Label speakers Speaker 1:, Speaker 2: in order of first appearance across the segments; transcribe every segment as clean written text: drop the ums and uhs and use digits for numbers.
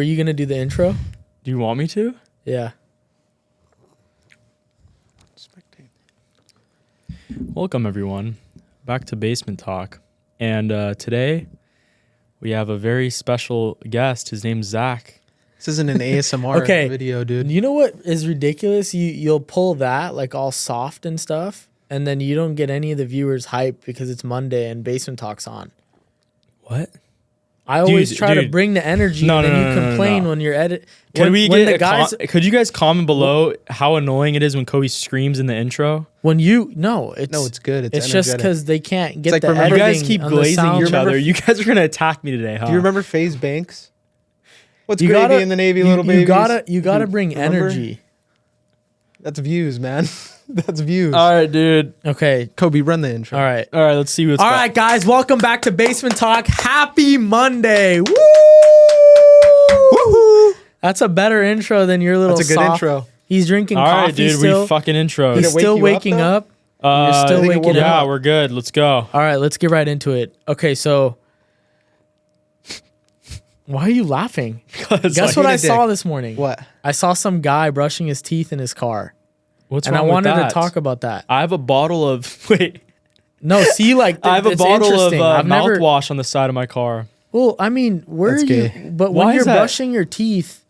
Speaker 1: you gonna do the intro?
Speaker 2: Do you want me to?
Speaker 1: Yeah.
Speaker 2: Welcome everyone, back to Basement Talk, and today we have a very special guest. His name's Zack.
Speaker 3: This isn't an ASMR video, dude.
Speaker 1: You know what is ridiculous? You'll pull that like all soft and stuff, and then you don't get any of the viewers hyped because it's Monday and Basement Talk's on.
Speaker 2: What?
Speaker 1: I always try to bring the energy, and then you complain when you're edit.
Speaker 2: Could you guys comment below how annoying it is when Kobe screams in the intro?
Speaker 3: It's good.
Speaker 1: It's just because they can't get the
Speaker 2: editing.
Speaker 1: You
Speaker 2: guys keep glazing each other. You guys are gonna attack me today, huh?
Speaker 3: Do you remember FaZe Banks? What's gravy in the Navy, little babies?
Speaker 1: You gotta bring energy.
Speaker 3: That's views, man. That's views.
Speaker 2: All right, dude.
Speaker 1: Okay,
Speaker 3: Kobe, run the intro.
Speaker 1: All right.
Speaker 2: Let's see what's.
Speaker 1: All right, guys, welcome back to Basement Talk. Happy Monday! Woo! Woo-hoo! That's a better intro than your little.
Speaker 3: That's a good intro.
Speaker 1: He's drinking
Speaker 2: coffee.
Speaker 1: All right,
Speaker 2: dude.
Speaker 1: still.
Speaker 2: We fucking intro.
Speaker 1: He's still waking up. You're still waking up.
Speaker 2: Yeah, we're good. Let's go.
Speaker 1: All right, let's get right into it. Okay, so. Why are you laughing? Guess what I saw this morning?
Speaker 3: What?
Speaker 1: I saw some guy brushing his teeth in his car.
Speaker 2: What's
Speaker 1: and
Speaker 2: wrong
Speaker 1: I wanted
Speaker 2: with that?
Speaker 1: to talk about that.
Speaker 2: I have a bottle of
Speaker 1: No, see, like
Speaker 2: I have a bottle of
Speaker 1: never,
Speaker 2: mouthwash on the side of my car.
Speaker 1: Well, I mean, where
Speaker 3: That's
Speaker 1: are you?
Speaker 3: gay.
Speaker 1: But
Speaker 2: Why
Speaker 1: when you're
Speaker 2: is that?
Speaker 1: brushing your teeth,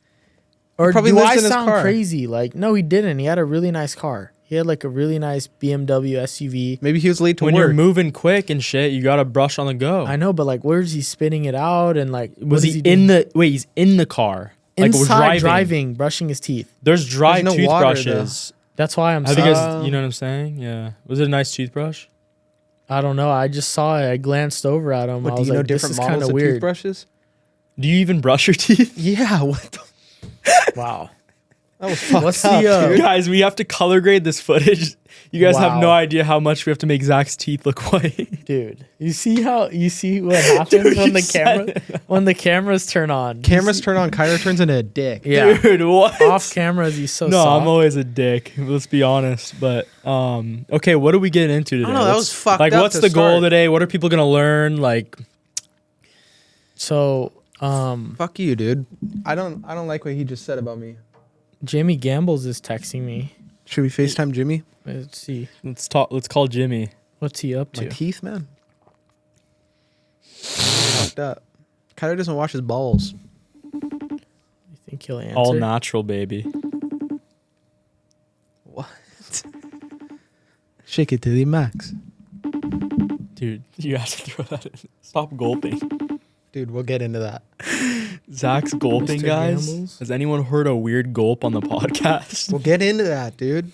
Speaker 1: or
Speaker 3: probably
Speaker 1: do
Speaker 3: lives
Speaker 1: I
Speaker 3: in his
Speaker 1: sound
Speaker 3: car.
Speaker 1: crazy? Like, no, he didn't. He had a really nice car. He had like a really nice BMW SUV.
Speaker 3: Maybe he was late to
Speaker 2: When
Speaker 3: work.
Speaker 2: you're moving quick and shit, you gotta brush on the go.
Speaker 1: I know, but like, where's he spitting it out? And like,
Speaker 2: Was he in the? Wait, he's in the car.
Speaker 1: Inside driving, brushing his teeth.
Speaker 2: There's dry
Speaker 3: There's no water,
Speaker 2: toothbrushes.
Speaker 1: That's why I'm
Speaker 2: Have you
Speaker 1: saying.
Speaker 2: guys? You know what I'm saying? Yeah. Was it a nice toothbrush?
Speaker 1: I don't know. I just saw it. I glanced over at him.
Speaker 3: What,
Speaker 1: I
Speaker 3: do
Speaker 1: was
Speaker 3: you know
Speaker 1: like, this
Speaker 3: different
Speaker 1: is
Speaker 3: models
Speaker 1: kind
Speaker 3: of
Speaker 1: of weird.
Speaker 3: toothbrushes?
Speaker 2: Do you even brush your teeth?
Speaker 3: Yeah. What the?
Speaker 1: Wow.
Speaker 3: That was fucked
Speaker 1: What's
Speaker 3: up,
Speaker 1: the,
Speaker 3: dude.
Speaker 2: Guys, we have to color grade this footage. You guys have no
Speaker 1: Wow.
Speaker 2: idea how much we have to make Zach's teeth look white.
Speaker 1: Dude, you see what happens when the cameras turn on?
Speaker 3: Cameras turn on. Kyra turns into a dick.
Speaker 1: Yeah.
Speaker 2: Dude, what?
Speaker 1: Off cameras, he's so
Speaker 2: No,
Speaker 1: soft.
Speaker 2: I'm always a dick. Let's be honest. But okay, what are we getting into today?
Speaker 3: I don't know. That was fucked
Speaker 2: like,
Speaker 3: up
Speaker 2: what's
Speaker 3: to
Speaker 2: the goal
Speaker 3: start.
Speaker 2: today? What are people gonna learn? Like,
Speaker 1: So,
Speaker 3: Fuck you, dude. I don't like what he just said about me.
Speaker 1: Jamie Gambles is texting me.
Speaker 3: Should we FaceTime Jimmy?
Speaker 1: Let's see.
Speaker 2: let's talk. Let's call Jimmy.
Speaker 1: What's he up to?
Speaker 3: My teeth, man. Fucked up. Kyler doesn't wash his balls.
Speaker 1: You think he'll answer?
Speaker 2: All natural, baby.
Speaker 3: What? Shake it to the max.
Speaker 2: Dude, you have to throw that in. Stop gulping.
Speaker 3: Dude, we'll get into that.
Speaker 2: Zach's gulping,
Speaker 1: Mr.
Speaker 2: guys.
Speaker 1: Gambles?
Speaker 2: Has anyone heard a weird gulp on the podcast?
Speaker 3: We'll get into that, dude.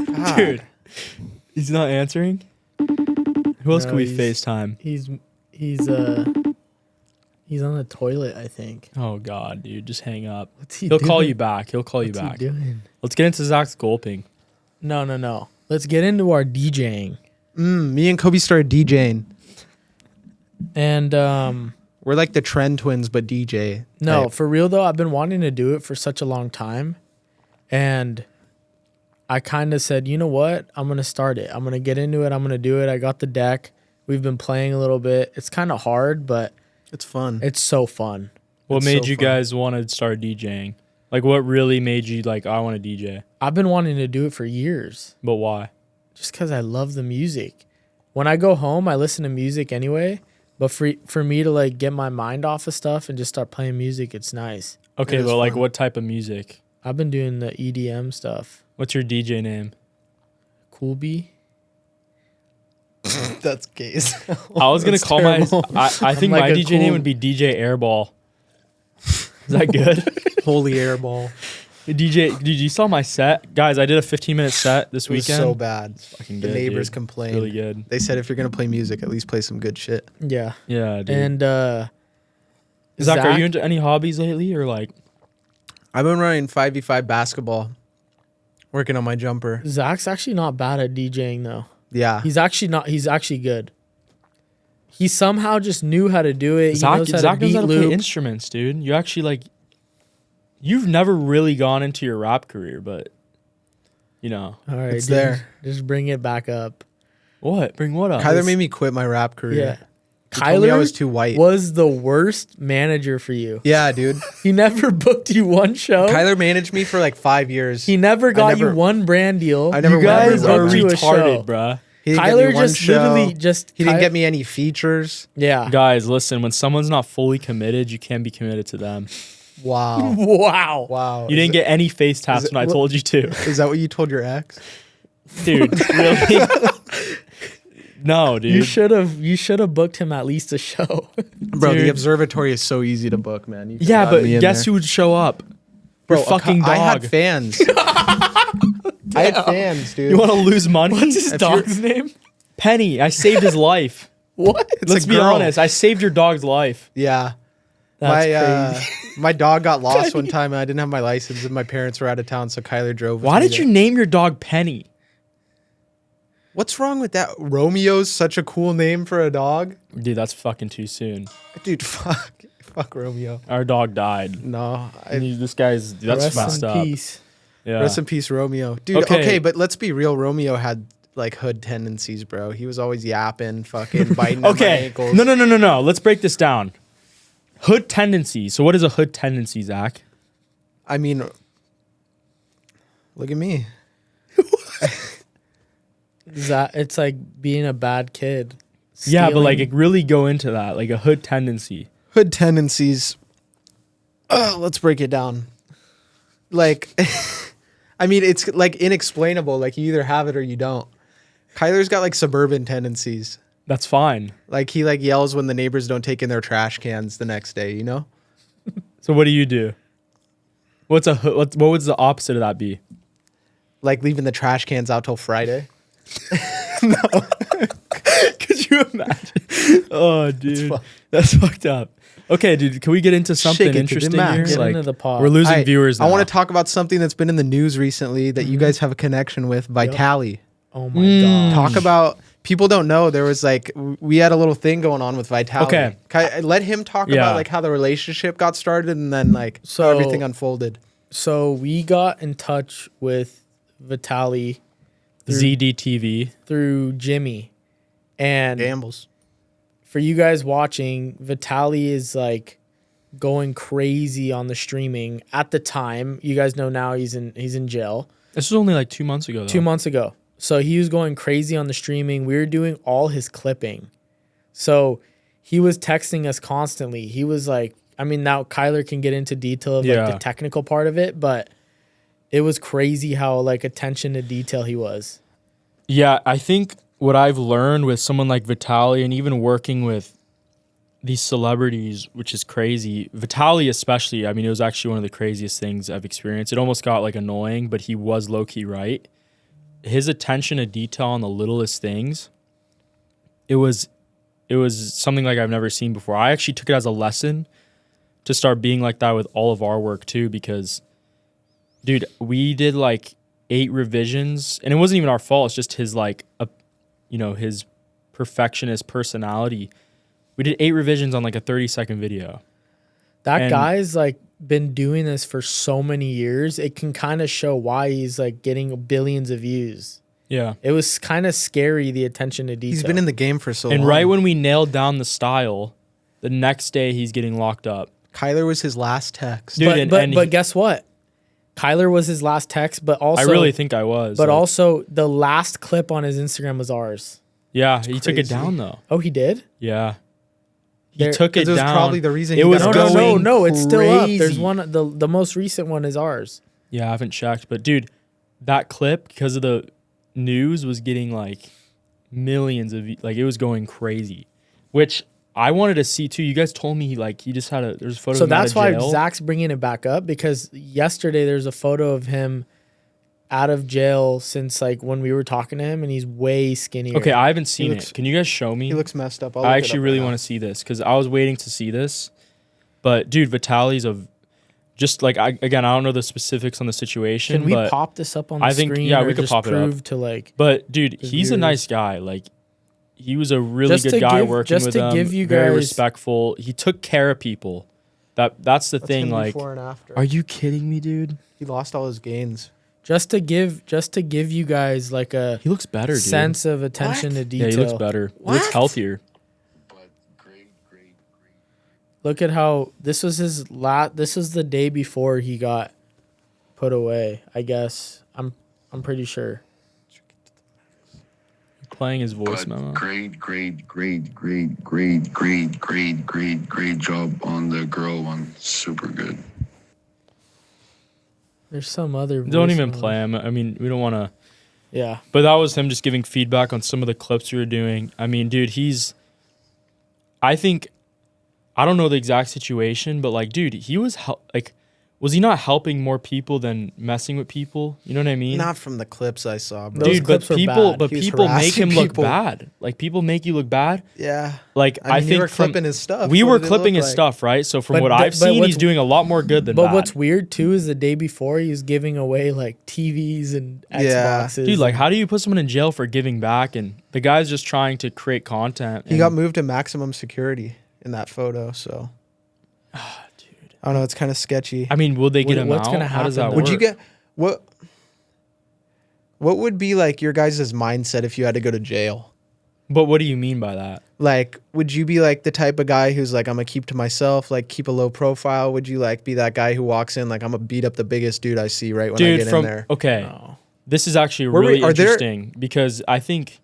Speaker 3: God.
Speaker 2: Dude, he's not answering. Who else
Speaker 1: No,
Speaker 2: could we
Speaker 1: he's-
Speaker 2: FaceTime?
Speaker 1: He's on the toilet, I think.
Speaker 2: Oh God, dude, just hang up.
Speaker 1: What's he
Speaker 2: He'll call
Speaker 1: doing?
Speaker 2: you back. He'll call you
Speaker 1: What's he
Speaker 2: back.
Speaker 1: doing?
Speaker 2: Let's get into Zach's gulping.
Speaker 1: No. Let's get into our DJing.
Speaker 3: Me and Kobe started DJing.
Speaker 1: And
Speaker 3: We're like the Trend Twins, but DJ.
Speaker 1: no,
Speaker 3: type.
Speaker 1: for real though, I've been wanting to do it for such a long time. And I kind of said, you know what? I'm going to start it. I'm going to get into it. I'm going to do it. I got the deck. We've been playing a little bit. It's kind of hard, but
Speaker 3: It's fun.
Speaker 1: it's so fun.
Speaker 2: What
Speaker 3: It's
Speaker 2: made
Speaker 3: so
Speaker 2: you
Speaker 3: fun.
Speaker 2: guys want to start DJing? Like, what really made you like, I want to DJ?
Speaker 1: I've been wanting to do it for years
Speaker 2: But why?
Speaker 1: just because I love the music. When I go home, I listen to music anyway. But for me to like get my mind off of stuff and just start playing music, it's nice.
Speaker 2: Okay,
Speaker 3: is
Speaker 2: but like,
Speaker 3: fun.
Speaker 2: what type of music?
Speaker 1: I've been doing the EDM stuff.
Speaker 2: What's your DJ name?
Speaker 1: Cool B.
Speaker 3: That's gay. as hell.
Speaker 2: I was gonna
Speaker 3: That's
Speaker 2: call
Speaker 3: terrible.
Speaker 2: I think
Speaker 1: like
Speaker 2: my
Speaker 1: a
Speaker 2: DJ name
Speaker 1: cool-
Speaker 2: would be DJ Airball. Is that good?
Speaker 3: Holy airball.
Speaker 2: DJ, dude, you saw my set, guys. I did a 15-minute set this
Speaker 3: It was
Speaker 2: weekend.
Speaker 3: so bad.
Speaker 2: Fucking
Speaker 3: The
Speaker 2: good,
Speaker 3: neighbors
Speaker 2: dude.
Speaker 3: complained.
Speaker 2: Really good.
Speaker 3: They said if you're gonna play music, at least play some good shit.
Speaker 1: Yeah.
Speaker 2: Yeah, dude.
Speaker 1: And
Speaker 2: Zach, are you into any hobbies lately, or like?
Speaker 3: I've been running 5v5 basketball, working on my jumper.
Speaker 1: Zach's actually not bad at DJing though.
Speaker 3: Yeah.
Speaker 1: He's actually good. He somehow just knew how to do it.
Speaker 2: Zach
Speaker 1: he knows how to beat
Speaker 2: knows how to play
Speaker 1: loop.
Speaker 2: instruments, dude. You actually like. You've never really gone into your rap career, but you know
Speaker 1: All right,
Speaker 3: It's
Speaker 1: dude,
Speaker 3: there.
Speaker 1: Just bring it back up.
Speaker 2: what? Bring what up?
Speaker 3: Kyler made me quit my rap career.
Speaker 1: Yeah.
Speaker 3: told me I
Speaker 1: Kyler
Speaker 3: was too white.
Speaker 1: was the worst manager for you.
Speaker 3: Yeah, dude.
Speaker 1: He never booked you one show.
Speaker 3: Kyler managed me for like 5 years.
Speaker 1: He never got you
Speaker 3: never-
Speaker 1: one brand deal.
Speaker 3: I never
Speaker 2: You
Speaker 3: went
Speaker 2: guys
Speaker 3: everywhere,
Speaker 2: are
Speaker 3: bro.
Speaker 1: you a show.
Speaker 2: retarded, bruh.
Speaker 3: He didn't get me
Speaker 1: Kyler
Speaker 3: one
Speaker 1: just
Speaker 3: show.
Speaker 1: literally just
Speaker 3: He didn't get me any features.
Speaker 1: Yeah.
Speaker 2: Guys, listen, when someone's not fully committed, you can't be committed to them.
Speaker 3: Wow.
Speaker 1: Wow.
Speaker 3: Wow.
Speaker 2: You didn't get any face taps
Speaker 3: it-
Speaker 2: when I
Speaker 3: what-
Speaker 2: told you to.
Speaker 3: Is that what you told your ex?
Speaker 2: Dude, really? No, dude.
Speaker 1: You should have booked him at least a show.
Speaker 3: Bro,
Speaker 2: Dude.
Speaker 3: the observatory is so easy to book, man. You
Speaker 2: Yeah,
Speaker 3: got
Speaker 2: but
Speaker 3: me in
Speaker 2: guess
Speaker 3: there.
Speaker 2: who would show up?
Speaker 3: Bro,
Speaker 2: Your fucking dog.
Speaker 3: I had fans. I had fans, dude.
Speaker 2: You want to lose money?
Speaker 1: What's his
Speaker 3: If
Speaker 1: dog's name?
Speaker 2: Penny, I saved his life.
Speaker 1: What?
Speaker 2: Let's
Speaker 3: a
Speaker 2: be
Speaker 3: girl.
Speaker 2: honest. I saved your dog's life.
Speaker 3: Yeah.
Speaker 1: That's
Speaker 3: My dog got lost one time and I didn't have my license and my parents were out of town, so Kyler drove. with
Speaker 2: Why
Speaker 3: me
Speaker 2: did
Speaker 3: there.
Speaker 2: you name your dog Penny?
Speaker 3: What's wrong with that? Romeo's such a cool name for a dog.
Speaker 2: Dude, that's fucking too soon.
Speaker 3: Dude, fuck Romeo.
Speaker 2: Our dog died.
Speaker 3: No.
Speaker 2: This guy's that's
Speaker 1: Rest
Speaker 2: messed
Speaker 1: in
Speaker 2: up.
Speaker 1: peace.
Speaker 2: Yeah.
Speaker 3: Rest in peace, Romeo. Dude,
Speaker 2: Okay.
Speaker 3: okay, but let's be real. Romeo had like hood tendencies, bro. He was always yapping, fucking biting at my
Speaker 2: Okay.
Speaker 3: ankles.
Speaker 2: No. Let's break this down. Hood tendency. So what is a hood tendency, Zach?
Speaker 3: I mean, look at me.
Speaker 1: It's like being a bad kid.
Speaker 2: Yeah, but like
Speaker 1: Stealing-
Speaker 2: really go into that, like a hood tendency.
Speaker 3: Hood tendencies. Let's break it down. Like, I mean, it's like inexplainable. Like you either have it or you don't. Kyler's got like suburban tendencies.
Speaker 2: That's fine.
Speaker 3: Like he like yells when the neighbors don't take in their trash cans the next day, you know?
Speaker 2: So what do you do? What would the opposite of that be?
Speaker 3: Like leaving the trash cans out till Friday.
Speaker 2: Could you imagine? Oh, dude, that's fucked up. Okay, dude, can we get into something
Speaker 3: Shake it to the
Speaker 2: interesting
Speaker 3: max.
Speaker 2: here?
Speaker 1: Get
Speaker 2: Like,
Speaker 1: into the pod.
Speaker 2: we're losing
Speaker 3: Alright,
Speaker 2: viewers now.
Speaker 3: I want to talk about something that's been in the news recently that you guys have a connection with, Vitaly.
Speaker 1: Oh my god.
Speaker 3: Talk about people don't know there was like we had a little thing going on with Vitaly.
Speaker 2: Okay.
Speaker 3: Let him talk
Speaker 2: Yeah.
Speaker 3: about like how the relationship got started and then like
Speaker 1: So-
Speaker 3: how everything unfolded.
Speaker 1: So we got in touch with Vitaly
Speaker 2: ZDTV.
Speaker 1: through Jimmy. And
Speaker 3: Gambles.
Speaker 1: for you guys watching, Vitaly is like going crazy on the streaming at the time. You guys know now he's in jail.
Speaker 2: This was only like 2 months ago. Though.
Speaker 1: 2 months ago. So he was going crazy on the streaming. We were doing all his clipping. So he was texting us constantly. He was like, I mean, now Kyler can get into detail of
Speaker 2: Yeah.
Speaker 1: like the technical part of it, but it was crazy how like attention to detail he was.
Speaker 2: Yeah, I think what I've learned with someone like Vitaly and even working with these celebrities, which is crazy. Vitaly especially, I mean, it was actually one of the craziest things I've experienced. It almost got like annoying, but he was low-key right. His attention to detail on the littlest things, it was something like I've never seen before. I actually took it as a lesson to start being like that with all of our work too, because dude, we did like 8 revisions and it wasn't even our fault. It's just his like, his perfectionist personality. We did 8 revisions on like a 30-second video.
Speaker 1: That
Speaker 2: And-
Speaker 1: guy's like been doing this for so many years. It can kind of show why he's like getting billions of views.
Speaker 2: Yeah.
Speaker 1: It was kind of scary, the attention to detail.
Speaker 3: He's been in the game for so long.
Speaker 2: And right when we nailed down the style, the next day he's getting locked up.
Speaker 3: Kyler was his last text.
Speaker 2: Dude,
Speaker 1: but guess what? Kyler was his last text, but also
Speaker 2: I really think I was.
Speaker 1: But
Speaker 2: like,
Speaker 1: also the last clip on his Instagram was ours.
Speaker 2: yeah, he took it
Speaker 3: crazy.
Speaker 2: down though.
Speaker 1: Oh, he did?
Speaker 2: Yeah. He
Speaker 1: There-
Speaker 2: took it
Speaker 3: 'Cause it was
Speaker 2: down.
Speaker 3: probably the reason
Speaker 2: it
Speaker 3: he
Speaker 2: was
Speaker 3: got
Speaker 1: No,
Speaker 3: It's
Speaker 1: no,
Speaker 2: going
Speaker 1: no, it's still up. There's
Speaker 2: crazy.
Speaker 1: one. The most recent one is ours.
Speaker 2: Yeah, I haven't checked, but dude, that clip because of the news was getting like millions of like it was going crazy, which I wanted to see too. You guys told me like he just had there's a photo.
Speaker 1: So
Speaker 2: of him out
Speaker 1: that's
Speaker 2: of
Speaker 1: why
Speaker 2: jail.
Speaker 1: Zach's bringing it back up, because yesterday there's a photo of him out of jail since like when we were talking to him, and he's way skinnier.
Speaker 2: Okay, I haven't seen
Speaker 3: looks-
Speaker 2: it. Can you guys show me?
Speaker 3: He looks messed up.
Speaker 2: I actually really want to see this because I was waiting to see this. But dude, Vitaly's just like I don't know the specifics on the situation.
Speaker 1: Can we
Speaker 2: but,
Speaker 1: pop this up on the
Speaker 2: I think-
Speaker 1: screen?
Speaker 2: yeah,
Speaker 1: or
Speaker 2: we could
Speaker 1: just
Speaker 2: pop it up.
Speaker 1: prove to like
Speaker 2: But dude,
Speaker 1: the
Speaker 2: he's a
Speaker 1: viewers.
Speaker 2: nice guy. Like he was a really
Speaker 1: Just
Speaker 2: good
Speaker 1: to
Speaker 2: guy
Speaker 1: give-
Speaker 2: working
Speaker 1: just
Speaker 2: with
Speaker 1: to
Speaker 2: them.
Speaker 1: give you
Speaker 2: very
Speaker 1: guys-
Speaker 2: respectful. He took care of people. That's the thing. Like,
Speaker 3: before and after.
Speaker 2: are you kidding me, dude?
Speaker 3: He lost all his gains.
Speaker 1: just to give you guys like a
Speaker 2: He looks better, dude.
Speaker 1: sense of attention to
Speaker 2: Yeah,
Speaker 1: detail.
Speaker 2: he looks better. He looks
Speaker 3: What?
Speaker 2: healthier.
Speaker 4: but
Speaker 1: Look at how this was his this is the day before he got put away, I guess. I'm pretty sure.
Speaker 2: Playing his voice
Speaker 4: But
Speaker 2: memo.
Speaker 4: great job on the girl one. Super good.
Speaker 1: There's some other
Speaker 2: Don't
Speaker 1: voice
Speaker 2: even
Speaker 1: memos.
Speaker 2: play him. I mean, we don't want to.
Speaker 1: Yeah.
Speaker 2: But that was him just giving feedback on some of the clips we were doing. I mean, dude, I think, I don't know the exact situation, but like, dude, he was was he not helping more people than messing with people? You know what I mean?
Speaker 3: Not from the clips I saw, bro.
Speaker 1: Those
Speaker 2: Dude, but
Speaker 1: clips were
Speaker 2: people,
Speaker 1: bad.
Speaker 2: but
Speaker 3: He was
Speaker 2: people make
Speaker 3: harassing
Speaker 2: him look
Speaker 3: people.
Speaker 2: bad. Like people make you look bad.
Speaker 3: Yeah.
Speaker 2: Like
Speaker 3: I mean, you
Speaker 2: think
Speaker 3: were clipping his stuff.
Speaker 2: we
Speaker 3: What
Speaker 2: were
Speaker 3: did it
Speaker 2: clipping
Speaker 3: look
Speaker 2: his
Speaker 3: like?
Speaker 2: stuff, right? So from
Speaker 1: But
Speaker 2: what
Speaker 1: the-
Speaker 2: I've
Speaker 1: but
Speaker 2: seen,
Speaker 1: what's-
Speaker 2: he's doing a lot more good than
Speaker 1: But
Speaker 2: bad.
Speaker 1: what's weird too is the day before he was giving away like TVs and
Speaker 3: Yeah.
Speaker 1: Xboxes.
Speaker 2: Dude, like, how do you put someone in jail for giving back? And the guy's just trying to create content.
Speaker 3: He got moved to maximum security in that photo, so
Speaker 2: Dude.
Speaker 3: I don't know. It's kind of sketchy.
Speaker 2: I mean, will they get him
Speaker 1: What's
Speaker 2: out?
Speaker 1: gonna
Speaker 2: How does
Speaker 1: happen
Speaker 2: that
Speaker 1: though?
Speaker 2: work?
Speaker 3: Would you get what would be like your guys' mindset if you had to go to jail?
Speaker 2: But what do you mean by that?
Speaker 3: Like, would you be like the type of guy who's like, I'm gonna keep to myself, like keep a low profile? Would you like be that guy who walks in like, I'm gonna beat up the biggest dude I see right when I
Speaker 2: Dude,
Speaker 3: get in there?
Speaker 2: okay,
Speaker 1: No.
Speaker 2: this is actually
Speaker 3: Were we-
Speaker 2: really
Speaker 3: are there-
Speaker 2: interesting because I think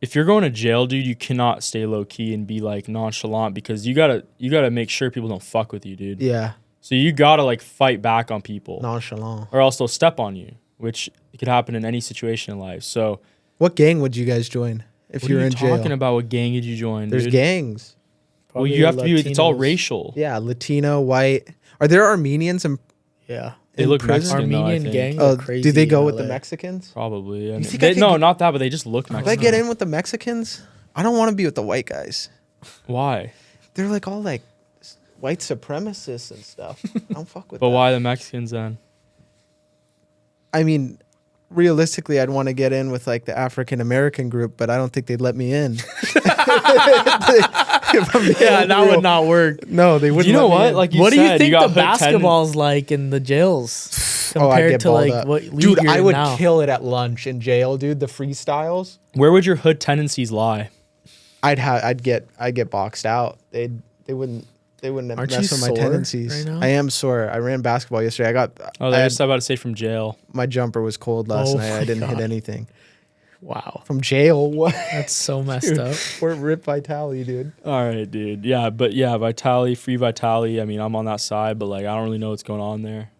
Speaker 2: if you're going to jail, dude, you cannot stay low key and be like nonchalant because you gotta make sure people don't fuck with you, dude.
Speaker 3: Yeah,
Speaker 2: So you gotta like fight back on people,
Speaker 3: nonchalant.
Speaker 2: or else they'll step on you, which could happen in any situation in life. So
Speaker 3: What gang would you guys join if
Speaker 2: what
Speaker 3: you
Speaker 2: are
Speaker 3: were
Speaker 2: you
Speaker 3: in jail?
Speaker 2: talking about? What gang did you join?
Speaker 3: There's
Speaker 2: dude?
Speaker 3: gangs.
Speaker 2: Well,
Speaker 1: Probably
Speaker 2: you have to be. It's all
Speaker 1: Latinos.
Speaker 2: racial.
Speaker 3: Yeah, Latino, white. Are there Armenians in?
Speaker 1: Yeah.
Speaker 2: They
Speaker 3: in
Speaker 2: look
Speaker 3: prison?
Speaker 2: Mexican, though, I
Speaker 1: Armenian
Speaker 2: think.
Speaker 1: gang.
Speaker 3: Oh,
Speaker 1: Crazy
Speaker 3: do they
Speaker 1: in
Speaker 3: go with the
Speaker 1: LA.
Speaker 3: Mexicans?
Speaker 2: Probably. I mean,
Speaker 3: think I could
Speaker 2: no,
Speaker 3: get-
Speaker 2: not that, but they just look
Speaker 3: If I
Speaker 2: Mexican.
Speaker 3: get in with the Mexicans, I don't want to be with the white guys.
Speaker 2: Why?
Speaker 3: They're like all like white supremacists and stuff. I don't fuck with
Speaker 2: But
Speaker 3: that.
Speaker 2: why the Mexicans then?
Speaker 3: I mean, realistically, I'd want to get in with like the African American group, but I don't think they'd let me in. If I'm being
Speaker 1: Yeah, that
Speaker 3: real.
Speaker 1: would not work.
Speaker 3: No, they wouldn't.
Speaker 2: You know
Speaker 3: let me
Speaker 2: what?
Speaker 3: in.
Speaker 2: Like you
Speaker 1: What do you
Speaker 2: said,
Speaker 1: think
Speaker 2: got
Speaker 1: the
Speaker 2: hood ten-
Speaker 1: basketball's like in the jails
Speaker 3: Oh, I'd
Speaker 1: compared
Speaker 3: get
Speaker 1: to
Speaker 3: balled
Speaker 1: like
Speaker 3: up.
Speaker 1: what league
Speaker 3: Dude,
Speaker 1: you're
Speaker 3: I
Speaker 1: in
Speaker 3: would
Speaker 1: now?
Speaker 3: kill it at lunch in jail, dude. The freestyles.
Speaker 2: Where would your hood tendencies lie?
Speaker 3: I'd get boxed out. They wouldn't
Speaker 1: Aren't
Speaker 3: mess
Speaker 1: you
Speaker 3: with my
Speaker 1: sore
Speaker 3: tendencies.
Speaker 1: right now?
Speaker 3: I am sore. I ran basketball yesterday.
Speaker 2: Oh,
Speaker 3: I
Speaker 2: they
Speaker 3: had-
Speaker 2: just about to say from jail.
Speaker 3: my jumper was cold last
Speaker 1: Oh
Speaker 3: night. I
Speaker 1: my
Speaker 3: didn't hit
Speaker 1: God.
Speaker 3: anything
Speaker 1: Wow,
Speaker 3: from jail. What?
Speaker 1: that's so messed up.
Speaker 3: Poor Rip Vitaly, dude.
Speaker 2: All right, dude. Yeah, but yeah, Vitaly, free Vitaly. I mean, I'm on that side, but like, I don't really know what's going on there.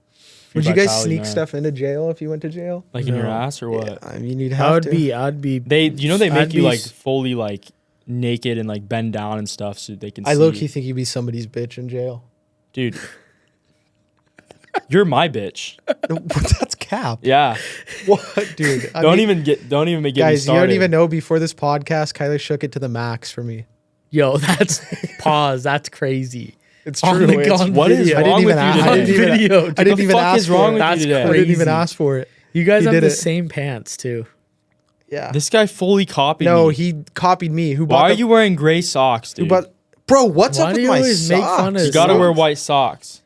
Speaker 2: Free
Speaker 3: Would you guys
Speaker 2: Vitaly,
Speaker 3: sneak
Speaker 2: man.
Speaker 3: stuff into jail if you went to jail?
Speaker 2: like in your
Speaker 1: No.
Speaker 2: ass or what?
Speaker 3: Yeah, I mean, you'd have to.
Speaker 1: I'd be.
Speaker 2: They, they
Speaker 1: I'd
Speaker 2: make you
Speaker 1: be
Speaker 2: like
Speaker 1: s-
Speaker 2: fully like naked and like bend down and stuff so they can.
Speaker 3: I
Speaker 2: see.
Speaker 3: low key think you'd be somebody's bitch in jail.
Speaker 2: Dude. You're my bitch.
Speaker 3: That's cap.
Speaker 2: Yeah.
Speaker 3: What, dude? I
Speaker 2: Don't
Speaker 3: mean,
Speaker 2: even get me
Speaker 3: guys. You
Speaker 2: started.
Speaker 3: don't even know. Before this podcast, Kyler shook it to the max for me.
Speaker 1: Yo, that's pause. That's crazy.
Speaker 3: It's
Speaker 1: On
Speaker 3: true.
Speaker 1: the
Speaker 3: It's-
Speaker 1: on
Speaker 2: What is
Speaker 1: video.
Speaker 3: I didn't
Speaker 2: wrong
Speaker 3: even
Speaker 2: with
Speaker 3: ask.
Speaker 2: you
Speaker 3: I
Speaker 2: today?
Speaker 3: didn't even,
Speaker 1: Video,
Speaker 3: I
Speaker 1: dude.
Speaker 3: didn't
Speaker 2: The
Speaker 3: even
Speaker 2: fuck
Speaker 3: ask
Speaker 2: is wrong
Speaker 3: for
Speaker 2: with
Speaker 3: it.
Speaker 2: you
Speaker 1: That's
Speaker 2: today?
Speaker 3: I didn't even
Speaker 1: crazy.
Speaker 3: ask for it.
Speaker 1: You guys
Speaker 3: He
Speaker 1: have
Speaker 3: did
Speaker 1: the
Speaker 3: it.
Speaker 1: same pants too.
Speaker 3: Yeah.
Speaker 2: This guy fully copied
Speaker 3: No,
Speaker 2: me.
Speaker 3: he copied me. Who
Speaker 2: Why
Speaker 3: bought
Speaker 2: are
Speaker 3: the,
Speaker 2: you wearing gray socks,
Speaker 3: Who
Speaker 2: dude?
Speaker 3: bought? Bro, what's
Speaker 1: Why
Speaker 3: up
Speaker 1: do
Speaker 3: with
Speaker 1: you
Speaker 3: my
Speaker 1: always make fun
Speaker 3: socks?
Speaker 1: of
Speaker 2: You gotta
Speaker 1: socks?
Speaker 2: wear white socks.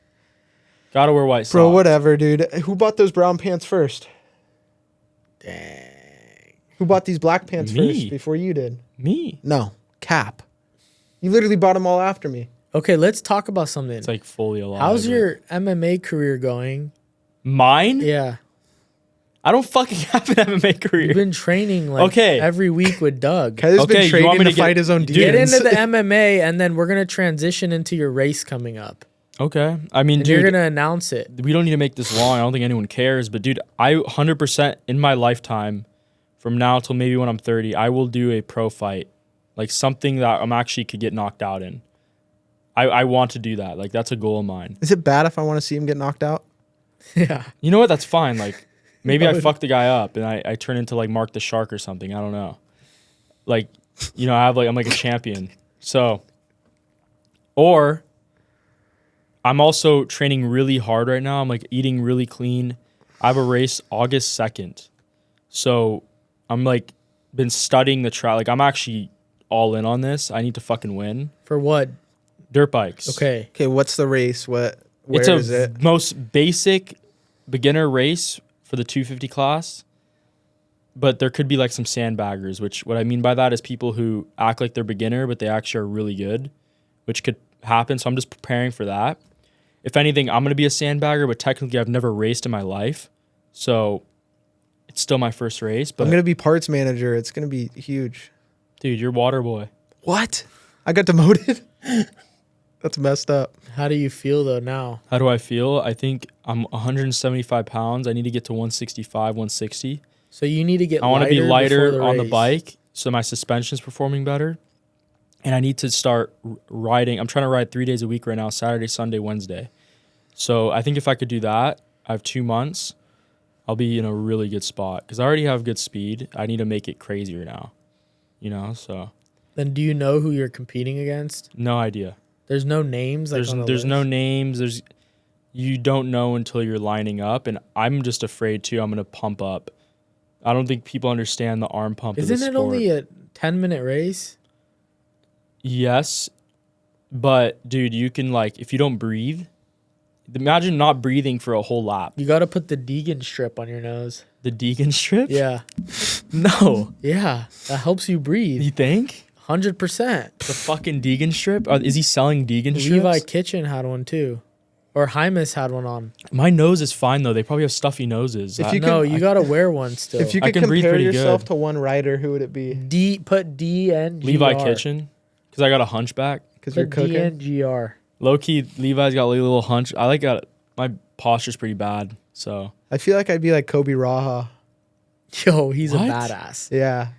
Speaker 2: Gotta wear white socks.
Speaker 3: Bro, whatever, dude. Who bought those brown pants first?
Speaker 1: Dang.
Speaker 3: Who bought these black pants
Speaker 2: Me.
Speaker 3: first before you did?
Speaker 2: Me.
Speaker 3: No, cap. You literally bought them all after me.
Speaker 1: Okay, let's talk about something.
Speaker 2: It's like fully alive.
Speaker 1: How's
Speaker 2: but-
Speaker 1: your MMA career going?
Speaker 2: mine?
Speaker 1: Yeah,
Speaker 2: I don't fucking have an MMA career.
Speaker 1: you've been training like
Speaker 2: Okay.
Speaker 1: every week with Doug.
Speaker 3: Kyler's
Speaker 2: Okay,
Speaker 3: been
Speaker 2: you want
Speaker 3: training
Speaker 2: me
Speaker 3: to
Speaker 2: to get-
Speaker 3: fight his own
Speaker 2: Dude,
Speaker 1: Get
Speaker 3: demons.
Speaker 1: into the MMA, and then we're gonna transition into your race coming up,
Speaker 2: Okay. I mean,
Speaker 1: and you're
Speaker 2: dude,
Speaker 1: gonna announce it.
Speaker 2: we don't need to make this long. I don't think anyone cares. But dude, I 100% in my lifetime, from now till maybe when I'm 30, I will do a pro fight, like something that I'm actually could get knocked out in. I want to do that. Like that's a goal of mine.
Speaker 3: Is it bad if I want to see him get knocked out?
Speaker 1: Yeah,
Speaker 2: You know what? That's fine. Like maybe
Speaker 1: That
Speaker 2: I
Speaker 1: would-
Speaker 2: fuck the guy up and I turn into like Mark the Shark or something. I don't know. Like, you know, I'm like a champion. So, or I'm also training really hard right now. I'm like eating really clean. I have a race August 2nd. So I'm like been studying the track. Like I'm actually all in on this. I need to fucking win.
Speaker 1: for what?
Speaker 2: Dirt bikes.
Speaker 1: Okay,
Speaker 3: Okay, what's the race? Where
Speaker 2: It's
Speaker 3: is it?
Speaker 2: most basic beginner race for the 250 class. But there could be like some sandbaggers, which what I mean by that is people who act like they're beginner, but they actually are really good, which could happen. So I'm just preparing for that. If anything, I'm going to be a sandbagger, but technically I've never raced in my life. So it's still my first race. But
Speaker 3: I'm gonna be parts manager. It's gonna be huge.
Speaker 2: dude, you're water boy.
Speaker 3: What? I got demoted. That's messed up.
Speaker 1: How do you feel though now?
Speaker 2: How do I feel? I think I'm 175 pounds. I need to get to 165, 160.
Speaker 1: So you need to get.
Speaker 2: I want to be lighter
Speaker 1: before
Speaker 2: on the
Speaker 1: race.
Speaker 2: bike so my suspension's performing better. And I need to start riding. I'm trying to ride 3 days a week right now, Saturday, Sunday, Wednesday. So I think if I could do that, I have 2 months, I'll be in a really good spot. Because I already have good speed. I need to make it crazier now. You know, so.
Speaker 1: Then do you know who you're competing against?
Speaker 2: No idea.
Speaker 1: There's no names. Like
Speaker 2: There's no names. You don't know until you're lining up. And I'm just afraid, too, I'm going to pump up. I don't think people understand the arm pump of the
Speaker 1: Isn't it
Speaker 2: sport.
Speaker 1: only a 10-minute race?
Speaker 2: Yes, but dude, you can if you don't breathe, imagine not breathing for a whole lap.
Speaker 1: You got to put the Deegan strip on your nose.
Speaker 2: The Deegan strip?
Speaker 1: Yeah.
Speaker 2: No.
Speaker 1: Yeah. That helps you breathe.
Speaker 2: You think?
Speaker 1: 100%.
Speaker 2: The fucking Deegan strip? Is he selling Deegan strips?
Speaker 1: Levi Kitchen had one too. Or Hymus had one on.
Speaker 2: My nose is fine though. They probably have stuffy noses.
Speaker 3: If you
Speaker 1: No,
Speaker 3: can-
Speaker 1: you got to wear one still.
Speaker 3: If you
Speaker 2: I
Speaker 3: could
Speaker 2: can breathe
Speaker 3: compare
Speaker 2: pretty
Speaker 3: yourself
Speaker 2: good.
Speaker 3: to one rider, who would it be?
Speaker 1: Put D-N-G-R.
Speaker 2: Levi Kitchen? Because I got a hunchback.
Speaker 3: Because you're
Speaker 1: Put
Speaker 3: cooking.
Speaker 1: D-N-G-R.
Speaker 2: Low key, Levi's got a little hunch. My posture's pretty bad. So
Speaker 3: I feel like I'd be like Kobe Raha.
Speaker 1: Yo, he's
Speaker 2: What?
Speaker 1: a badass.
Speaker 3: Yeah,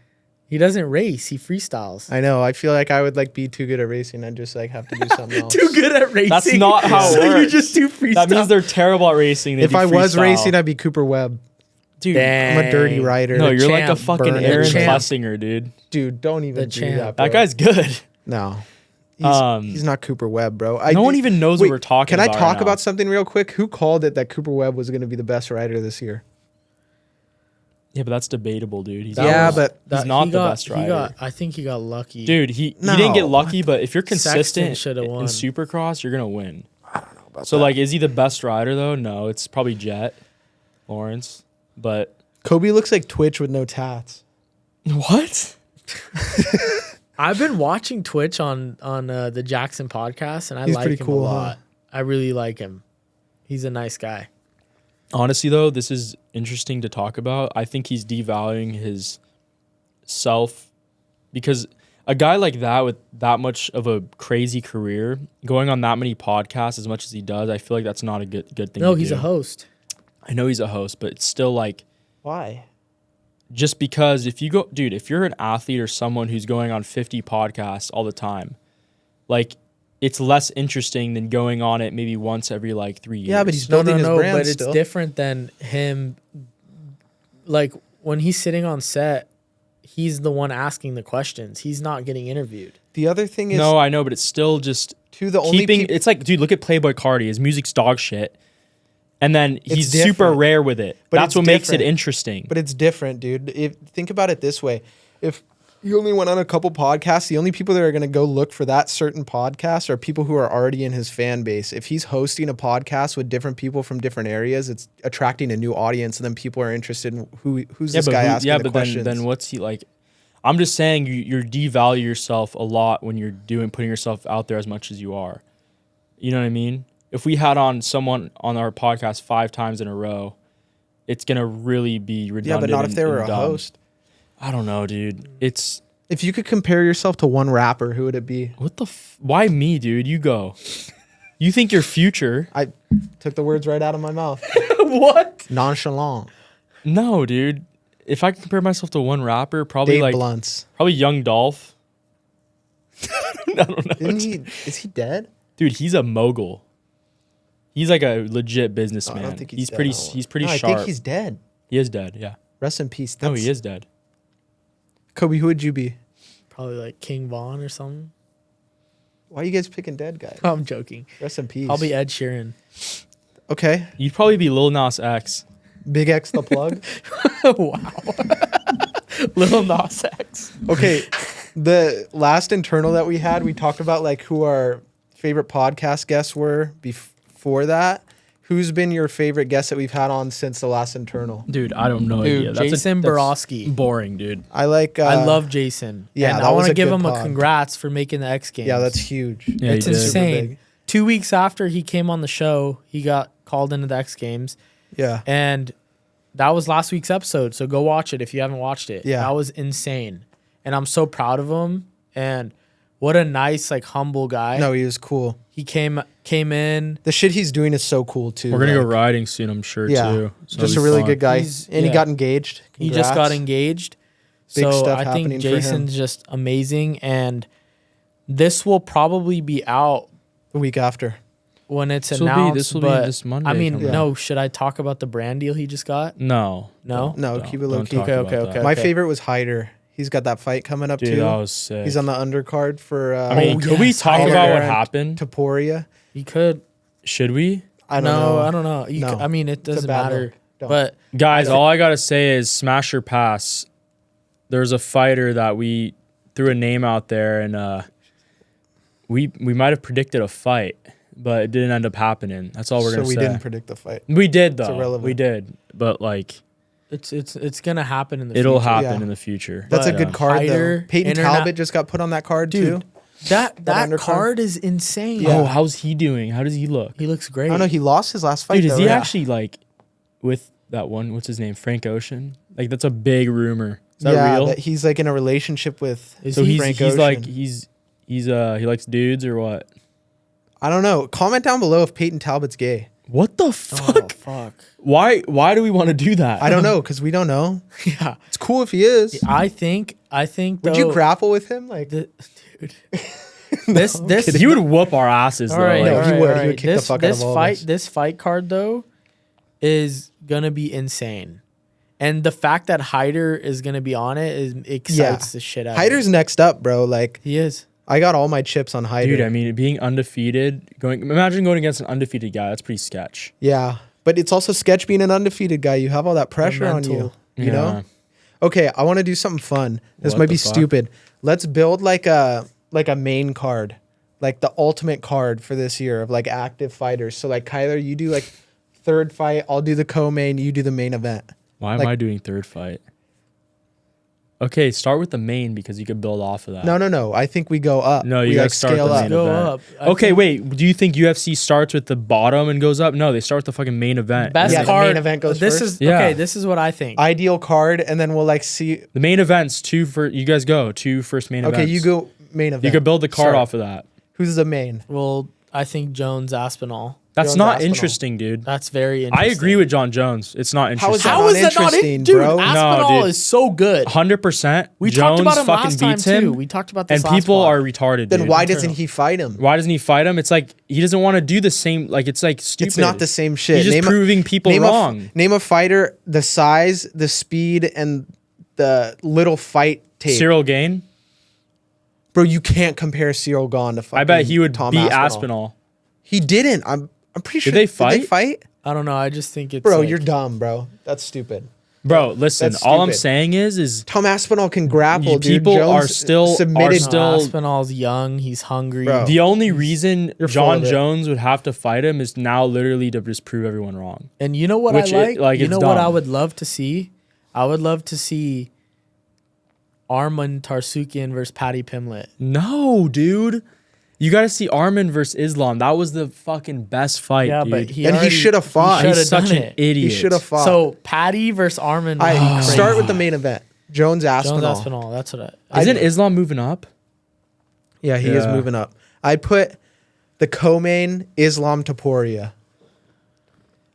Speaker 1: He doesn't race. He freestyles.
Speaker 3: I know. I feel like I would be too good at racing. I'd just have to do something else.
Speaker 1: Too good at racing.
Speaker 2: That's not how it
Speaker 1: So you
Speaker 2: works.
Speaker 1: just do freestyle.
Speaker 2: that means they're terrible at racing. They
Speaker 3: If
Speaker 2: do
Speaker 3: I was
Speaker 2: freestyle.
Speaker 3: racing, I'd be Cooper Webb.
Speaker 2: dude,
Speaker 1: Dang.
Speaker 3: I'm a dirty rider.
Speaker 2: no,
Speaker 1: the
Speaker 2: you're like a
Speaker 1: champ,
Speaker 2: fucking
Speaker 3: burn it.
Speaker 2: Aaron
Speaker 1: Champ.
Speaker 2: Plessinger, dude.
Speaker 3: Dude, don't even
Speaker 1: The
Speaker 3: do
Speaker 1: champ.
Speaker 3: that, bro.
Speaker 2: That guy's good.
Speaker 3: No.
Speaker 2: Um,
Speaker 3: He's not Cooper Webb, bro.
Speaker 2: No one even knows what we're talking
Speaker 3: Can
Speaker 2: about
Speaker 3: I talk
Speaker 2: right now.
Speaker 3: about something real quick? Who called it that Cooper Webb was going to be the best rider this year?
Speaker 2: Yeah, but that's debatable, dude. He's
Speaker 3: Yeah, but
Speaker 2: he's not the best rider.
Speaker 1: I think he got lucky.
Speaker 2: Dude, he
Speaker 3: No.
Speaker 2: didn't get lucky, but if you're consistent
Speaker 1: shoulda
Speaker 2: in
Speaker 1: won.
Speaker 2: Supercross, you're gonna win.
Speaker 3: I don't know about
Speaker 2: So
Speaker 3: that.
Speaker 2: is he the best rider though? No, it's probably Jet Lawrence. But
Speaker 3: Kobe looks like Twitch with no tats.
Speaker 2: what?
Speaker 1: I've been watching Twitch on the Jackson podcast, and I
Speaker 3: He's
Speaker 1: like
Speaker 3: pretty
Speaker 1: him
Speaker 3: cool,
Speaker 1: a
Speaker 3: huh?
Speaker 1: lot. I really like him. He's a nice guy.
Speaker 2: Honestly though, this is interesting to talk about. I think he's devaluing his self because a guy like that with that much of a crazy career, going on that many podcasts as much as he does, I feel like that's not a good thing.
Speaker 1: No,
Speaker 2: to
Speaker 1: he's
Speaker 2: do.
Speaker 1: a host.
Speaker 2: I know he's a host, but it's still
Speaker 3: Why?
Speaker 2: just because if you're an athlete or someone who's going on 50 podcasts all the time, it's less interesting than going on it maybe once every 3 years.
Speaker 3: Yeah, but he's
Speaker 1: No,
Speaker 3: building his brand
Speaker 1: but
Speaker 3: still.
Speaker 1: it's different than him. Like when he's sitting on set, he's the one asking the questions. He's not getting interviewed.
Speaker 3: The other thing is,
Speaker 2: no, I know, but it's still just
Speaker 3: to the only
Speaker 2: keeping.
Speaker 3: peop-
Speaker 2: It's dude, look at Playboy Cardi. His music's dog shit, and then he's super
Speaker 3: different.
Speaker 2: rare with it.
Speaker 3: But
Speaker 2: That's
Speaker 3: it's
Speaker 2: what makes it
Speaker 3: different.
Speaker 2: interesting.
Speaker 3: But it's different, dude. Think about it this way. If you only went on a couple podcasts, the only people that are going to go look for that certain podcast are people who are already in his fan base. If he's hosting a podcast with different people from different areas, it's attracting a new audience, and then people are interested in who's this guy asking the questions.
Speaker 2: then what's he like? I'm just saying you devalue yourself a lot when you're putting yourself out there as much as you are. You know what I mean? If we had on someone on our podcast 5 times in a row, it's gonna really be redundant.
Speaker 3: Yeah, but not if they were
Speaker 2: and
Speaker 3: a
Speaker 2: dumb.
Speaker 3: host.
Speaker 2: I don't know, dude. It's
Speaker 3: If you could compare yourself to one rapper, who would it be?
Speaker 2: why me, dude? You go. You think you're future?
Speaker 3: I took the words right out of my mouth.
Speaker 1: What?
Speaker 3: Nonchalant.
Speaker 2: No, dude. If I could compare myself to one rapper, probably
Speaker 3: Dave Blunts.
Speaker 2: probably Young Dolph. I don't know.
Speaker 3: Isn't he? Is he dead?
Speaker 2: Dude, he's a mogul. He's like a legit
Speaker 3: No,
Speaker 2: businessman.
Speaker 3: I don't think
Speaker 2: he's
Speaker 3: dead.
Speaker 2: pretty.
Speaker 3: I don't-
Speaker 2: He's pretty
Speaker 3: No,
Speaker 2: sharp.
Speaker 3: I think he's dead.
Speaker 2: He is dead. Yeah.
Speaker 3: Rest in peace.
Speaker 2: No, he is dead.
Speaker 3: Kobe, who would you be?
Speaker 1: Probably like King Von or something.
Speaker 3: Why are you guys picking dead guys?
Speaker 1: I'm joking.
Speaker 3: Rest in peace.
Speaker 1: I'll be Ed Sheeran.
Speaker 3: Okay.
Speaker 2: You'd probably be Lil Nas X.
Speaker 3: Big X the plug.
Speaker 1: Wow. Little Nas X.
Speaker 3: Okay. The last internal that we had, we talked about who our favorite podcast guests were before that. Who's been your favorite guest that we've had on since the last internal?
Speaker 2: Dude, I don't know.
Speaker 1: Dude, Jason Borowski.
Speaker 2: Boring, dude.
Speaker 3: I like.
Speaker 1: I love Jason.
Speaker 3: Yeah,
Speaker 1: and
Speaker 3: that
Speaker 1: I
Speaker 3: was
Speaker 1: want
Speaker 3: a
Speaker 1: to give
Speaker 3: good
Speaker 1: him a
Speaker 3: pod.
Speaker 1: congrats for making the X Games.
Speaker 3: Yeah, that's huge.
Speaker 2: Yeah,
Speaker 1: It's
Speaker 2: he did.
Speaker 1: insane.
Speaker 3: big.
Speaker 1: 2 weeks after he came on the show, he got called into the X Games,
Speaker 3: Yeah.
Speaker 1: and that was last week's episode. So go watch it if you haven't watched it.
Speaker 3: Yeah.
Speaker 1: That was insane, and I'm so proud of him. And what a nice, like, humble guy.
Speaker 3: No, he was cool.
Speaker 1: He came in.
Speaker 3: The shit he's doing is so cool too.
Speaker 2: We're gonna go
Speaker 3: like,
Speaker 2: riding soon, I'm sure
Speaker 3: Yeah,
Speaker 2: too. So
Speaker 3: just a
Speaker 2: it'll be
Speaker 3: really
Speaker 2: fun.
Speaker 3: good guy,
Speaker 1: He's-
Speaker 3: and he
Speaker 1: yeah.
Speaker 3: got engaged.
Speaker 1: He just got
Speaker 3: Congrats.
Speaker 1: engaged.
Speaker 3: Big
Speaker 1: So
Speaker 3: stuff
Speaker 1: I
Speaker 3: happening
Speaker 1: think
Speaker 3: for him.
Speaker 1: Jason's just amazing, and this will probably be out
Speaker 3: The week after.
Speaker 1: when it's
Speaker 2: This will be-
Speaker 1: announced.
Speaker 2: this will be
Speaker 1: but
Speaker 2: this Monday
Speaker 1: I mean,
Speaker 2: coming
Speaker 3: up.
Speaker 1: no. Should I talk about the brand deal he just got?
Speaker 2: No.
Speaker 1: No.
Speaker 3: No,
Speaker 2: Don't-
Speaker 3: keep it low
Speaker 2: don't
Speaker 3: key.
Speaker 2: talk
Speaker 1: Okay,
Speaker 2: about
Speaker 1: okay,
Speaker 2: that.
Speaker 1: okay.
Speaker 3: My favorite was Hyder. He's got that fight coming up
Speaker 2: Dude,
Speaker 3: too.
Speaker 2: that was sick.
Speaker 3: He's on the undercard for
Speaker 2: I mean,
Speaker 1: Oh,
Speaker 2: could we
Speaker 1: yes,
Speaker 2: talk
Speaker 1: Hyder
Speaker 2: about what
Speaker 3: and
Speaker 2: happened?
Speaker 3: Taporia.
Speaker 1: He could.
Speaker 2: Should we?
Speaker 3: I don't
Speaker 1: No,
Speaker 3: know.
Speaker 1: I don't know.
Speaker 3: No.
Speaker 1: I mean, it
Speaker 3: It's a
Speaker 1: doesn't
Speaker 3: bad
Speaker 1: matter.
Speaker 3: look. Don't.
Speaker 1: But
Speaker 2: Guys, all I gotta say is smash or pass. There's a fighter that we threw a name out there, and we might have predicted a fight, but it didn't end up happening. That's all we're
Speaker 3: So
Speaker 2: gonna
Speaker 3: we
Speaker 2: say.
Speaker 3: didn't predict the fight.
Speaker 2: We did though.
Speaker 3: irrelevant.
Speaker 2: We did, but like
Speaker 1: it's gonna happen in the
Speaker 2: it'll
Speaker 1: future.
Speaker 2: happen
Speaker 3: Yeah.
Speaker 2: in the future.
Speaker 3: That's a
Speaker 1: But,
Speaker 3: good card
Speaker 1: Hyder,
Speaker 3: though. Peyton
Speaker 1: interna-
Speaker 3: Talbot just got put on that card
Speaker 1: Dude,
Speaker 3: too.
Speaker 1: That
Speaker 3: undercard?
Speaker 1: card is insane.
Speaker 3: Yeah.
Speaker 2: Oh, how's he doing? How does he look?
Speaker 1: He looks great.
Speaker 3: I don't know. He lost his last fight.
Speaker 2: Dude, is
Speaker 3: though,
Speaker 2: he
Speaker 3: right?
Speaker 2: actually like with that one? What's his name? Frank Ocean. Like that's a big rumor. Is that
Speaker 3: yeah,
Speaker 2: real?
Speaker 3: that he's like in a relationship with.
Speaker 1: Is
Speaker 2: so
Speaker 1: he
Speaker 2: he's
Speaker 3: Frank
Speaker 2: like
Speaker 3: Ocean.
Speaker 2: he's he likes dudes or what?
Speaker 3: I don't know. Comment down below if Peyton Talbot's gay.
Speaker 2: What the
Speaker 1: Oh,
Speaker 2: fuck?
Speaker 1: fuck.
Speaker 2: Why do we want to do that?
Speaker 3: I don't know because we don't know.
Speaker 1: Yeah.
Speaker 3: It's cool if he is.
Speaker 1: I think.
Speaker 3: Would you grapple with him? Like,
Speaker 1: Dude. This.
Speaker 2: He would whoop our asses
Speaker 1: All
Speaker 2: though.
Speaker 1: right,
Speaker 2: like-
Speaker 3: No,
Speaker 1: all
Speaker 3: he
Speaker 1: right,
Speaker 3: would.
Speaker 1: all
Speaker 3: He would
Speaker 1: right.
Speaker 3: kick the
Speaker 1: this,
Speaker 3: fuck out
Speaker 1: this
Speaker 3: of all of
Speaker 1: fight,
Speaker 3: us.
Speaker 1: This fight card though, is gonna be insane, and the fact that Hyder is gonna be on it is excites the shit out.
Speaker 3: Hyder's
Speaker 1: of me.
Speaker 3: next up, bro. Like,
Speaker 1: He is.
Speaker 3: I got all my chips on Hyder.
Speaker 2: Dude, I mean, being undefeated, imagine going against an undefeated guy. That's pretty sketch.
Speaker 3: Yeah, but it's also sketch being an undefeated guy. You have all that pressure on you.
Speaker 1: mental.
Speaker 3: You know.
Speaker 2: Yeah.
Speaker 3: Okay, I want to do something fun. This
Speaker 2: What
Speaker 3: might
Speaker 2: the
Speaker 3: be
Speaker 2: fuck?
Speaker 3: stupid. Let's build like a main card, like the ultimate card for this year of like active fighters. So like Kyler, you do like third fight. I'll do the co-main. You do the main event.
Speaker 2: Why am
Speaker 3: Like-
Speaker 2: I doing third fight? Okay, start with the main because you could build off of that.
Speaker 3: No. I think we go up.
Speaker 2: No, you
Speaker 3: we
Speaker 2: gotta
Speaker 3: like
Speaker 2: start
Speaker 3: scale
Speaker 2: the
Speaker 3: up.
Speaker 2: main
Speaker 1: Go
Speaker 2: event.
Speaker 1: up. I
Speaker 2: Okay,
Speaker 1: think
Speaker 2: wait. Do you think UFC starts with the bottom and goes up? No, they start with the fucking main event.
Speaker 1: Best
Speaker 3: Yeah, the
Speaker 1: card.
Speaker 3: main event goes
Speaker 1: this
Speaker 3: first.
Speaker 1: is
Speaker 2: Yeah.
Speaker 1: okay. This is what I think.
Speaker 3: Ideal card, and then we'll like see.
Speaker 2: The main event's two for you guys go two first main
Speaker 3: Okay,
Speaker 2: events.
Speaker 3: you go main event.
Speaker 2: You could build the card
Speaker 3: Start.
Speaker 2: off of that.
Speaker 3: Who's the main?
Speaker 1: Well, I think Jones Aspinall.
Speaker 2: That's
Speaker 3: Jones
Speaker 2: not
Speaker 3: Aspinall.
Speaker 2: interesting, dude.
Speaker 1: That's very
Speaker 2: I
Speaker 1: interesting.
Speaker 2: agree with Jon Jones. It's not
Speaker 3: How is
Speaker 2: interesting.
Speaker 3: that
Speaker 1: How
Speaker 3: not
Speaker 1: is that not
Speaker 3: interesting,
Speaker 1: in, dude?
Speaker 3: bro? No,
Speaker 1: Aspinall
Speaker 2: dude.
Speaker 1: is so good.
Speaker 2: 100%.
Speaker 1: We
Speaker 2: Jones
Speaker 1: talked about him
Speaker 2: fucking
Speaker 1: last time
Speaker 2: beats him,
Speaker 1: too. We talked about this
Speaker 2: and
Speaker 1: last
Speaker 2: people
Speaker 1: pod.
Speaker 2: are retarded.
Speaker 3: Then
Speaker 2: dude.
Speaker 3: why doesn't he fight him?
Speaker 2: Why doesn't he fight him? It's like he doesn't want to do the same. Like it's like stupid.
Speaker 3: It's not the same shit.
Speaker 2: He's just
Speaker 3: Name a-
Speaker 2: proving people
Speaker 3: name
Speaker 2: wrong.
Speaker 3: name a fighter, the size, the speed, and the little fight tape.
Speaker 2: Cyril Gain.
Speaker 3: Bro, you can't compare Cyril Gahn to fucking
Speaker 2: I bet he would
Speaker 3: Tom
Speaker 2: beat
Speaker 3: Aspinall.
Speaker 2: Aspinall.
Speaker 3: He didn't. I'm pretty sure.
Speaker 2: they
Speaker 3: Did they
Speaker 2: fight?
Speaker 3: fight?
Speaker 1: I don't know. I just think it's
Speaker 3: Bro,
Speaker 1: like,
Speaker 3: you're dumb, bro. That's stupid.
Speaker 2: Bro, listen.
Speaker 3: That's
Speaker 2: All I'm
Speaker 3: stupid.
Speaker 2: saying is
Speaker 3: Tom Aspinall can grapple, dude.
Speaker 2: People
Speaker 3: Jones
Speaker 2: are still-
Speaker 3: submitted.
Speaker 2: are still-
Speaker 1: Aspinall's young. He's hungry.
Speaker 3: Bro.
Speaker 2: the only reason
Speaker 3: You're full
Speaker 2: Jon
Speaker 3: of it.
Speaker 2: Jones would have to fight him is now literally to just prove everyone wrong.
Speaker 1: And you know what
Speaker 2: Which
Speaker 1: I
Speaker 2: it-
Speaker 1: like?
Speaker 2: like,
Speaker 1: You
Speaker 2: it's
Speaker 1: know what I
Speaker 2: dumb.
Speaker 1: would love to see? I would love to see Arman Tarsukian versus Patty Pimlet.
Speaker 2: No, dude. You got to see Armin versus Islam. That was the fucking best fight,
Speaker 1: Yeah,
Speaker 2: dude.
Speaker 1: but he
Speaker 3: And he
Speaker 1: already-
Speaker 3: should have fought.
Speaker 1: He
Speaker 2: He's
Speaker 1: should have
Speaker 2: such
Speaker 1: done
Speaker 2: an
Speaker 1: it.
Speaker 2: idiot.
Speaker 3: He should have fought.
Speaker 1: So Patty versus Arman.
Speaker 3: I
Speaker 1: would be
Speaker 3: start
Speaker 1: crazy.
Speaker 3: with the main event. Jones Aspinall.
Speaker 1: Jones Aspinall. That's what I.
Speaker 2: Isn't Islam moving up?
Speaker 3: Yeah, he is
Speaker 2: Yeah.
Speaker 3: moving up. I'd put the co-main Islam Taporia.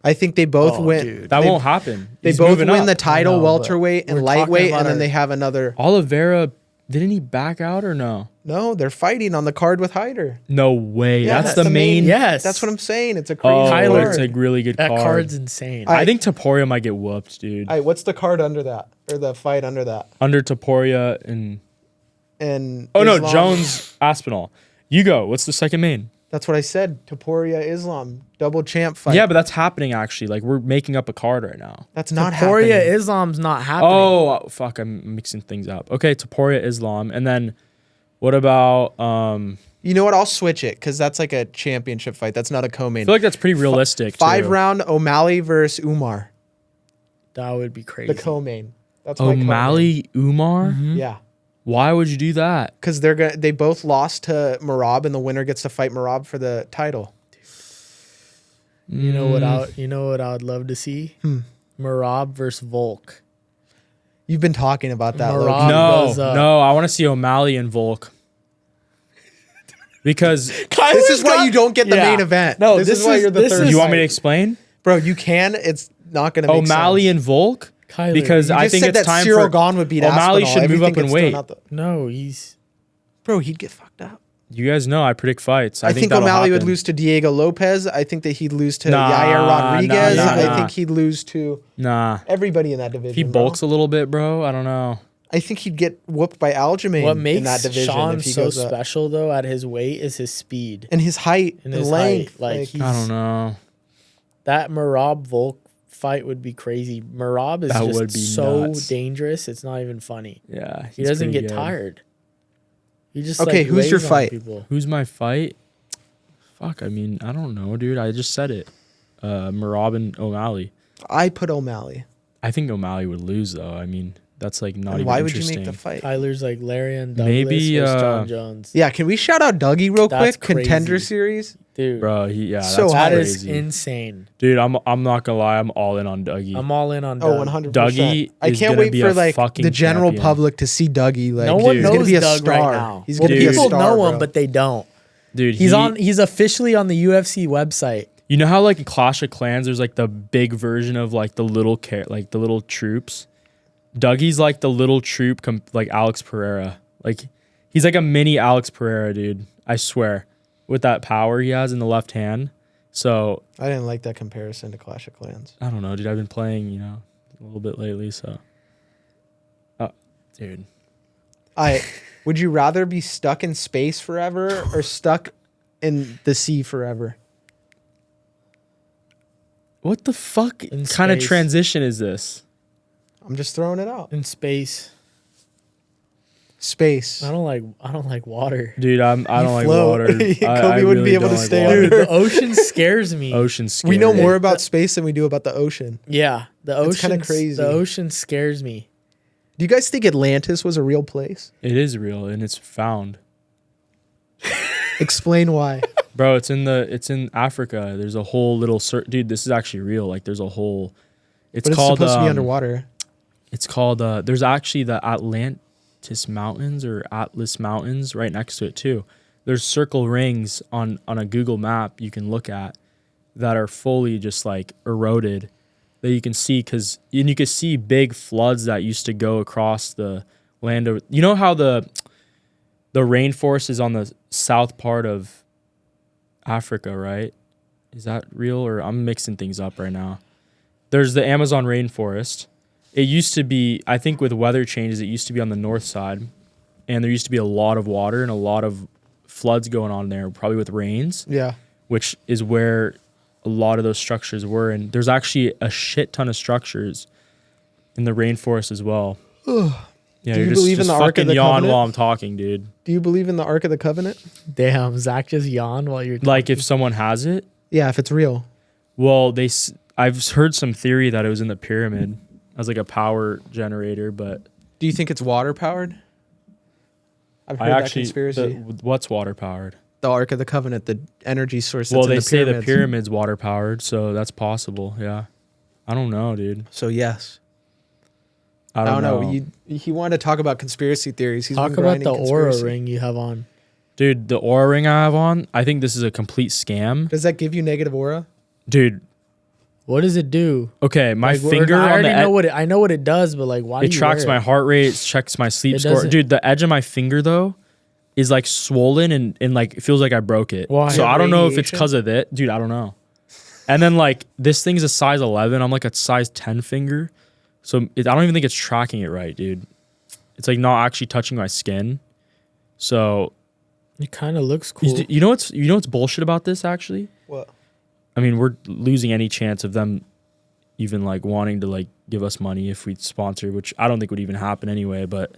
Speaker 3: I think they both
Speaker 1: Oh,
Speaker 3: win.
Speaker 1: dude.
Speaker 2: That
Speaker 3: they,
Speaker 2: won't happen.
Speaker 3: They
Speaker 2: He's
Speaker 3: both
Speaker 2: moving
Speaker 3: win
Speaker 2: up.
Speaker 3: the title,
Speaker 1: I know,
Speaker 3: welterweight
Speaker 1: but
Speaker 3: and
Speaker 1: we're talking
Speaker 3: lightweight,
Speaker 1: about
Speaker 3: and then
Speaker 1: our-
Speaker 3: they have another.
Speaker 2: Oliveira, didn't he back out or no?
Speaker 3: No, they're fighting on the card with Hyder.
Speaker 2: No way.
Speaker 3: Yeah,
Speaker 2: that's the main.
Speaker 1: Yes.
Speaker 3: That's what I'm saying. It's a crazy
Speaker 2: Oh,
Speaker 1: Kyler-
Speaker 2: it's a really good
Speaker 1: That
Speaker 2: card.
Speaker 1: card's insane.
Speaker 2: I think Taporia might get whooped, dude.
Speaker 3: All right, what's the card under that, or the fight under that?
Speaker 2: Under Taporia and
Speaker 3: And
Speaker 2: no,
Speaker 3: Islam-
Speaker 2: Jones Aspinall. You go. What's the second main?
Speaker 3: That's what I said. Taporia Islam double champ fight.
Speaker 2: Yeah, but that's happening actually. Like we're making up a card right now.
Speaker 3: that's not
Speaker 1: Taporia
Speaker 3: happening.
Speaker 1: Islam's not happening.
Speaker 2: Oh fuck! I'm mixing things up. Okay, Taporia Islam, and then what about
Speaker 3: You know what? I'll switch it because that's like a championship fight. That's not a
Speaker 2: I
Speaker 3: co-main.
Speaker 2: feel like that's pretty realistic.
Speaker 3: Five
Speaker 2: too.
Speaker 3: round O'Malley versus Umar.
Speaker 1: That would be crazy.
Speaker 3: The co-main. That's my
Speaker 2: O'Malley, Umar.
Speaker 3: co-main. Yeah.
Speaker 2: Why would you do that?
Speaker 3: Because they both lost to Marab, and the winner gets to fight Marab for the title.
Speaker 1: You know what I would love to see? Marab versus Volk.
Speaker 3: You've been talking about that.
Speaker 1: Marab
Speaker 3: Loki.
Speaker 2: No,
Speaker 1: was,
Speaker 2: no, I want to see O'Malley and Volk. Because
Speaker 3: This is why you don't get the main event.
Speaker 1: No,
Speaker 3: this is why you're the third.
Speaker 2: you want me to
Speaker 3: fight.
Speaker 2: explain?
Speaker 3: Bro, you can. It's not going to make
Speaker 2: O'Malley
Speaker 3: sense.
Speaker 2: and Volk?
Speaker 1: Kyler,
Speaker 2: Because
Speaker 3: You
Speaker 2: I
Speaker 3: just
Speaker 2: think
Speaker 3: said
Speaker 2: it's
Speaker 3: that
Speaker 2: time
Speaker 3: Cyril
Speaker 2: for
Speaker 3: Gahn would beat
Speaker 2: O'Malley
Speaker 3: Aspinall.
Speaker 2: should move
Speaker 3: Everything
Speaker 2: up and
Speaker 3: gets thrown
Speaker 2: wait.
Speaker 3: out the-
Speaker 1: no, he's
Speaker 3: Bro, he'd get fucked up.
Speaker 2: You guys know I predict fights.
Speaker 3: I think
Speaker 2: that'll
Speaker 3: O'Malley would
Speaker 2: happen.
Speaker 3: lose to Diego Lopez. I think that he'd lose to
Speaker 2: Nah,
Speaker 3: Yair Rodriguez.
Speaker 2: nah,
Speaker 3: I
Speaker 2: nah.
Speaker 3: think he'd lose to
Speaker 2: Nah.
Speaker 3: everybody in that division.
Speaker 2: If he
Speaker 3: bro.
Speaker 2: bulks a little bit, bro, I don't know.
Speaker 3: I think he'd get whooped by Aljamain
Speaker 1: what
Speaker 3: in
Speaker 1: makes
Speaker 3: that division
Speaker 1: Sean
Speaker 3: if he
Speaker 1: so
Speaker 3: goes up.
Speaker 1: special though at his weight is his speed
Speaker 3: And his height
Speaker 1: and
Speaker 3: and
Speaker 1: his
Speaker 3: length.
Speaker 1: height. Like,
Speaker 2: I don't know.
Speaker 1: that Marab Volk fight would be crazy. Marab is
Speaker 2: That
Speaker 1: just
Speaker 2: would be
Speaker 1: so
Speaker 2: nuts.
Speaker 1: dangerous. It's not even funny.
Speaker 2: Yeah.
Speaker 1: He
Speaker 2: he's
Speaker 1: doesn't
Speaker 2: pretty
Speaker 1: get
Speaker 2: good.
Speaker 1: tired. He just
Speaker 3: Okay,
Speaker 1: like,
Speaker 3: who's your
Speaker 1: lays on
Speaker 3: fight?
Speaker 1: people.
Speaker 2: Who's my fight? Fuck, I mean, I don't know, dude. I just said it. Marab and O'Malley.
Speaker 3: I put O'Malley.
Speaker 2: I think O'Malley would lose, though. I mean, that's like not
Speaker 3: And
Speaker 2: even
Speaker 3: why would you
Speaker 2: interesting.
Speaker 3: make the fight?
Speaker 1: Tyler's like Larry and Douglas
Speaker 2: Maybe,
Speaker 1: versus Jon Jones.
Speaker 3: Yeah, can we shout out Dougie real
Speaker 1: That's
Speaker 3: quick? Contender
Speaker 1: crazy.
Speaker 3: series.
Speaker 1: Dude,
Speaker 2: Bro,
Speaker 3: So
Speaker 2: that's
Speaker 1: that
Speaker 2: crazy.
Speaker 1: is insane.
Speaker 2: Dude, I'm not gonna lie, I'm all in on Dougie.
Speaker 1: I'm all in on
Speaker 3: Oh,
Speaker 1: Doug.
Speaker 3: 100%.
Speaker 2: Dougie
Speaker 3: I
Speaker 2: is
Speaker 3: can't
Speaker 2: gonna
Speaker 3: wait
Speaker 2: be
Speaker 3: for
Speaker 2: a
Speaker 3: like
Speaker 2: fucking
Speaker 3: the general
Speaker 2: champion.
Speaker 3: public to see Dougie. Like,
Speaker 1: No one
Speaker 3: he's gonna
Speaker 1: knows
Speaker 3: be a
Speaker 1: Doug
Speaker 3: star.
Speaker 1: right now.
Speaker 3: He's
Speaker 1: Well,
Speaker 3: gonna be a
Speaker 1: people
Speaker 3: star,
Speaker 1: know
Speaker 3: bro.
Speaker 1: him, but they don't.
Speaker 2: Dude,
Speaker 1: He's officially on the UFC website.
Speaker 2: You know how like in Clash of Clans, there's like the big version of like the little the little troops. Dougie's like the little troop, like Alex Pereira. Like he's like a mini Alex Pereira, dude. I swear, with that power he has in the left hand. So
Speaker 3: I didn't like that comparison to Clash of Clans.
Speaker 2: I don't know, dude. I've been playing, a little bit lately. So, dude,
Speaker 3: Would you rather be stuck in space forever or stuck in the sea forever?
Speaker 2: what the fuck
Speaker 1: In
Speaker 2: kind of
Speaker 1: space.
Speaker 2: transition is this?
Speaker 3: I'm just throwing it out.
Speaker 1: In space.
Speaker 3: Space.
Speaker 1: I don't like water.
Speaker 2: Dude, I don't like
Speaker 3: float.
Speaker 2: water.
Speaker 3: Kobe
Speaker 2: I
Speaker 3: wouldn't be
Speaker 2: really
Speaker 3: able
Speaker 2: don't
Speaker 3: to
Speaker 2: like
Speaker 3: stay
Speaker 2: water.
Speaker 3: under.
Speaker 1: Dude, the ocean scares me.
Speaker 2: Ocean's scary.
Speaker 3: We know more about space than we do about the ocean.
Speaker 1: Yeah, the
Speaker 3: It's kinda
Speaker 1: ocean.
Speaker 3: crazy.
Speaker 1: The ocean scares me.
Speaker 3: Do you guys think Atlantis was a real place?
Speaker 2: It is real and it's found.
Speaker 3: Explain why.
Speaker 2: Bro, it's in Africa. There's a whole little dude, this is actually real. Like there's a whole
Speaker 3: But it's supposed to be underwater.
Speaker 2: It's called there's actually the Atlantis Mountains or Atlas Mountains right next to it too. There's circle rings on a Google map you can look at that are fully just like eroded that you can see and you can see big floods that used to go across the land. You know how the rainforest is on the south part of Africa, right? Is that real or I'm mixing things up right now? There's the Amazon rainforest. It used to be, I think with weather changes, it used to be on the north side and there used to be a lot of water and a lot of floods going on there, probably with rains,
Speaker 3: Yeah.
Speaker 2: which is where a lot of those structures were. And there's actually a shit ton of structures in the rainforest as well. Yeah,
Speaker 3: Do you
Speaker 2: you're
Speaker 3: believe in
Speaker 2: just
Speaker 3: the Ark of
Speaker 2: fucking
Speaker 3: the
Speaker 2: yawn
Speaker 3: Covenant?
Speaker 2: while I'm talking, dude.
Speaker 3: Do you believe in the Ark of the Covenant?
Speaker 1: Damn, Zach just yawned while you're
Speaker 2: Like if someone has it,
Speaker 3: Yeah, if it's real.
Speaker 2: well, I've heard some theory that it was in the pyramid as like a power generator, but
Speaker 3: Do you think it's water powered? I've heard
Speaker 2: I
Speaker 3: that
Speaker 2: actually
Speaker 3: conspiracy.
Speaker 2: what's water powered?
Speaker 3: The Ark of the Covenant, the energy source. That's
Speaker 2: Well,
Speaker 3: in
Speaker 2: they
Speaker 3: the
Speaker 2: say the
Speaker 3: pyramids.
Speaker 2: pyramid's water powered, so that's possible. Yeah, I don't know, dude.
Speaker 3: So yes.
Speaker 2: I
Speaker 3: I
Speaker 2: don't
Speaker 3: don't
Speaker 2: know.
Speaker 3: know. He wanted to talk about conspiracy theories. He's
Speaker 1: talk
Speaker 3: been
Speaker 1: about
Speaker 3: grinding
Speaker 1: the aura
Speaker 3: conspiracy.
Speaker 1: ring you have on.
Speaker 2: Dude, the aura ring I have on, I think this is a complete scam.
Speaker 3: Does that give you negative aura?
Speaker 2: Dude,
Speaker 1: What does it do?
Speaker 2: okay, my
Speaker 1: Like,
Speaker 2: finger
Speaker 1: I
Speaker 2: on
Speaker 1: already
Speaker 2: the
Speaker 1: know what it. I know what it does, but like, why do
Speaker 2: it
Speaker 1: you
Speaker 2: tracks
Speaker 1: wear
Speaker 2: my heart rate, it checks my sleep
Speaker 1: It
Speaker 2: score.
Speaker 1: doesn't-
Speaker 2: Dude, the edge of my finger though is like swollen and like it feels like I broke it.
Speaker 1: Why?
Speaker 2: So I don't know if it's
Speaker 3: Radiation?
Speaker 2: because of it. Dude, I don't know. And then like this thing's a size 11. I'm like a size 10 finger. So I don't even think it's tracking it right, dude. It's like not actually touching my skin. So
Speaker 1: It kind of looks cool.
Speaker 2: you know what's bullshit about this actually?
Speaker 3: What?
Speaker 2: I mean, we're losing any chance of them even like wanting to like give us money if we sponsor, which I don't think would even happen anyway. But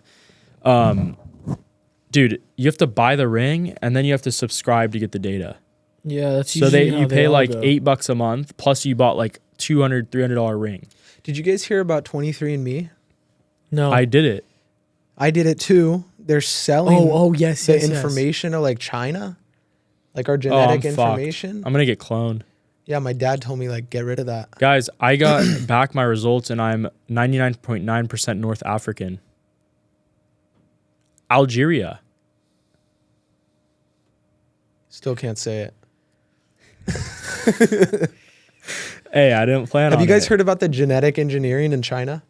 Speaker 2: Dude, you have to buy the ring and then you have to subscribe to get the data.
Speaker 1: Yeah, that's
Speaker 2: So
Speaker 1: usually
Speaker 2: you
Speaker 1: how
Speaker 2: pay
Speaker 1: all
Speaker 2: like
Speaker 1: go.
Speaker 2: $8 a month plus you bought like $200-$300 ring.
Speaker 3: Did you guys hear about 23andMe?
Speaker 1: No.
Speaker 2: I did it.
Speaker 3: I did it too. They're selling
Speaker 1: yes,
Speaker 3: the information of like China, like our genetic
Speaker 2: I'm fucked.
Speaker 3: information.
Speaker 2: I'm gonna get cloned.
Speaker 3: Yeah, my dad told me like get rid of that.
Speaker 2: Guys, I got back my results and I'm 99.9% North African. Algeria.
Speaker 3: Still can't say it.
Speaker 2: Hey, I didn't plan on it.
Speaker 3: Have you guys heard about the genetic engineering in China?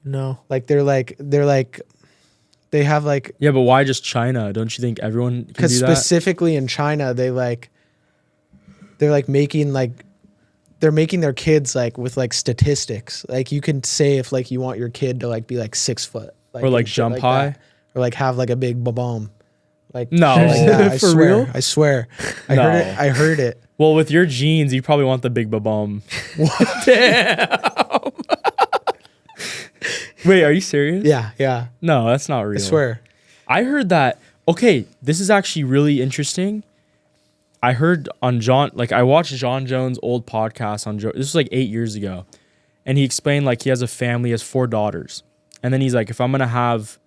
Speaker 1: No.
Speaker 3: Like they have like,
Speaker 2: Yeah, but why just China? Don't you think everyone can do
Speaker 3: because
Speaker 2: that?
Speaker 3: specifically in China they're making their kids like with like statistics. Like you can say if like you want your kid to like be like 6 foot,
Speaker 2: Or like
Speaker 3: and shit
Speaker 2: jump
Speaker 3: like
Speaker 2: high?
Speaker 3: that. Or like have like a big bomb. Like
Speaker 2: No.
Speaker 3: shit like that. I
Speaker 1: For
Speaker 3: swear.
Speaker 1: real?
Speaker 3: I swear. I
Speaker 2: No.
Speaker 3: heard it. I heard it.
Speaker 2: Well, with your genes, you probably want the big babom. Wait, are you serious?
Speaker 3: Yeah, yeah.
Speaker 2: No, that's not real.
Speaker 3: I swear.
Speaker 2: I heard that. Okay, this is actually really interesting. I heard on I watched Jon Jones' old podcast on This was like 8 years ago, and he explained like he has a family, he has 4 daughters, and then he's like, if I'm gonna have,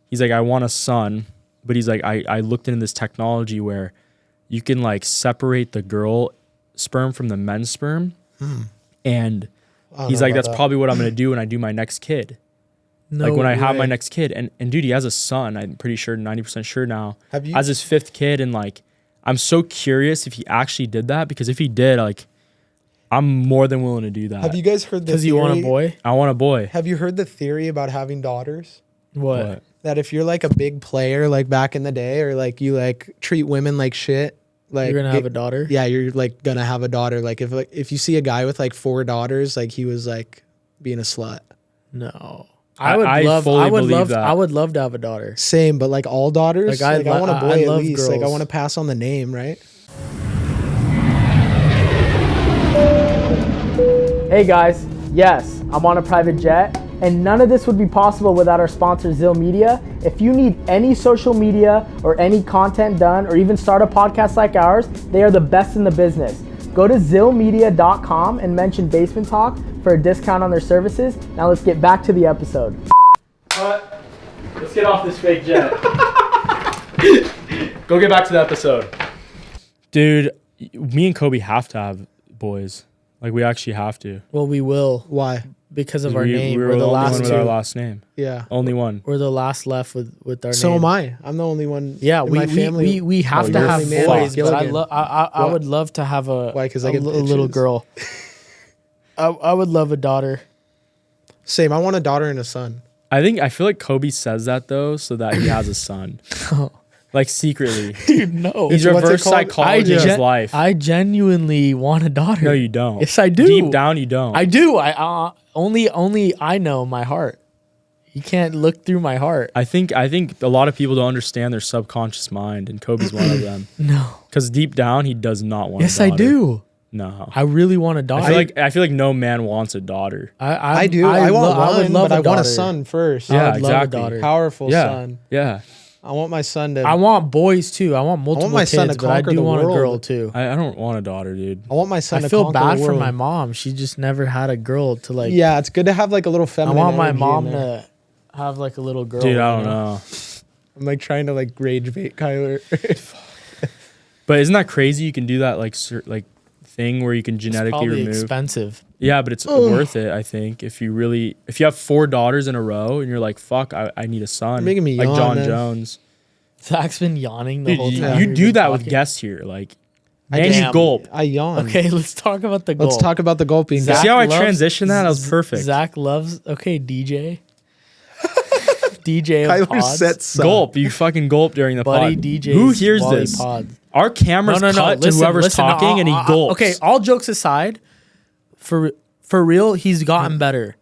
Speaker 2: he's like, I want a son, but he's like, I looked into this technology where you can like separate the girl sperm from the men's sperm, and he's like, that's probably what I'm gonna do when I do my next kid.
Speaker 1: No
Speaker 2: Like when I have my
Speaker 1: way.
Speaker 2: next kid, and dude, he has a son. I'm pretty sure, 90% sure now.
Speaker 3: Have you-
Speaker 2: Has his 5th kid, and like, I'm so curious if he actually did that, because if he did, like, I'm more than willing to do that.
Speaker 3: Have you guys heard the
Speaker 1: Because you want a
Speaker 3: theory-
Speaker 1: boy?
Speaker 2: I want a boy.
Speaker 3: Have you heard the theory about having daughters?
Speaker 1: What?
Speaker 3: That if you're like a big player like back in the day, or like you like treat women like shit, like
Speaker 1: You're gonna have a daughter?
Speaker 3: Yeah, you're like gonna have a daughter. Like if you see a guy with like 4 daughters, like he was like being a slut.
Speaker 1: No.
Speaker 2: I fully
Speaker 1: I would
Speaker 2: believe
Speaker 1: love
Speaker 2: that.
Speaker 1: I would love to have a daughter.
Speaker 3: Same, but like all daughters.
Speaker 1: Like,
Speaker 3: Like, I want a boy
Speaker 1: I
Speaker 3: at
Speaker 1: love
Speaker 3: least. Like I
Speaker 1: girls.
Speaker 3: want to pass on the name, right?
Speaker 5: Hey guys, yes, I'm on a private jet, and none of this would be possible without our sponsor Zill Media. If you need any social media or any content done, or even start a podcast like ours, they are the best in the business. Go to zillmedia.com and mention Basement Talk for a discount on their services. Now let's get back to the episode.
Speaker 2: Let's get off this fake jet. Go get back to the episode. Dude, me and Kobe have to have boys. Like, we actually have to.
Speaker 1: Well, we will
Speaker 3: Why?
Speaker 1: because of our
Speaker 2: we,
Speaker 1: name.
Speaker 2: We're
Speaker 1: We're the
Speaker 2: only
Speaker 1: last
Speaker 2: one with our
Speaker 1: two.
Speaker 2: last name.
Speaker 3: Yeah.
Speaker 2: Only one.
Speaker 1: We're the last left with our
Speaker 3: So
Speaker 1: name.
Speaker 3: am I. I'm the only one.
Speaker 1: Yeah,
Speaker 3: in
Speaker 1: we,
Speaker 3: my family.
Speaker 1: we have
Speaker 3: Oh,
Speaker 1: to
Speaker 3: you're
Speaker 1: have
Speaker 3: only man,
Speaker 1: boys, but
Speaker 3: Gilligan.
Speaker 1: I
Speaker 3: What?
Speaker 1: would love to have a
Speaker 3: Why? 'Cause I
Speaker 1: a
Speaker 3: get
Speaker 1: little
Speaker 3: bitches.
Speaker 1: girl. I would love a daughter.
Speaker 3: Same. I want a daughter and a son.
Speaker 2: I feel like Kobe says that, though, so that he has a son. Like, secretly.
Speaker 1: Dude, no.
Speaker 2: He's
Speaker 3: What's it
Speaker 2: reverse
Speaker 3: called?
Speaker 2: psychology of his life.
Speaker 1: I genuinely want a daughter.
Speaker 2: No, you don't.
Speaker 1: Yes, I do.
Speaker 2: Deep down, you don't.
Speaker 1: I do. I only I know my heart. You can't look through my heart.
Speaker 2: I think a lot of people don't understand their subconscious mind, and Kobe's one of them.
Speaker 1: No.
Speaker 2: Because deep down, he does not want.
Speaker 1: Yes,
Speaker 2: a
Speaker 1: I
Speaker 2: daughter.
Speaker 1: do.
Speaker 2: No,
Speaker 1: I really want a daughter.
Speaker 2: I feel like no man wants a daughter.
Speaker 3: I do. I want
Speaker 1: I would
Speaker 3: one,
Speaker 1: love
Speaker 3: but I want a
Speaker 1: daughter.
Speaker 3: son first.
Speaker 2: Yeah,
Speaker 1: I would love a
Speaker 2: exactly.
Speaker 1: daughter.
Speaker 3: Powerful
Speaker 2: Yeah,
Speaker 3: son.
Speaker 2: yeah.
Speaker 3: I want my son to.
Speaker 1: I want boys too. I want multiple
Speaker 3: my
Speaker 1: kids,
Speaker 3: son to
Speaker 1: but I
Speaker 3: conquer
Speaker 1: do
Speaker 3: the
Speaker 1: want
Speaker 3: world.
Speaker 1: a girl too.
Speaker 2: I don't want a daughter, dude.
Speaker 3: I want my son
Speaker 1: I
Speaker 3: to
Speaker 1: feel
Speaker 3: conquer
Speaker 1: bad
Speaker 3: the
Speaker 1: for
Speaker 3: world.
Speaker 1: my mom. She just never had a girl to like.
Speaker 3: Yeah, it's good to have like a little
Speaker 1: I
Speaker 3: feminine.
Speaker 1: want my
Speaker 3: energy
Speaker 1: mom
Speaker 3: in there.
Speaker 1: to have like a little girl.
Speaker 2: Dude, I
Speaker 1: you
Speaker 2: don't know.
Speaker 3: I'm like trying to like rage bait Kyler.
Speaker 2: But isn't that crazy? You can do that like thing where you can
Speaker 1: It's
Speaker 2: genetically
Speaker 1: probably
Speaker 2: remove.
Speaker 1: expensive.
Speaker 2: Yeah, but it's worth it. I think if you have 4 daughters in a row and you're like, fuck, I need a son.
Speaker 3: You're making me
Speaker 2: like
Speaker 3: yawn,
Speaker 2: Jon
Speaker 3: man.
Speaker 2: Jones.
Speaker 1: Zach's been yawning the
Speaker 2: Dude,
Speaker 1: whole
Speaker 2: you,
Speaker 1: time.
Speaker 2: you
Speaker 1: we've
Speaker 2: do
Speaker 1: been
Speaker 2: that with
Speaker 1: talking.
Speaker 2: guests here, like,
Speaker 3: I
Speaker 2: and you
Speaker 1: Damn.
Speaker 2: gulp.
Speaker 3: I yawn.
Speaker 1: Okay, let's talk about the goal.
Speaker 3: Let's talk about the gulping.
Speaker 1: Zach
Speaker 2: See how I
Speaker 1: loves-
Speaker 2: transitioned that? That was perfect.
Speaker 1: Zach loves. Okay, DJ. DJ of
Speaker 3: Kyler
Speaker 1: pods.
Speaker 3: sets
Speaker 2: Gulp, you fucking gulp during the
Speaker 1: Buddy
Speaker 2: pod.
Speaker 1: DJs.
Speaker 2: Who hears
Speaker 1: Wally
Speaker 2: this?
Speaker 1: Pods.
Speaker 2: Our camera's cut to whoever's talking, and he gulps.
Speaker 1: Okay, all jokes aside, for real, he's gotten better.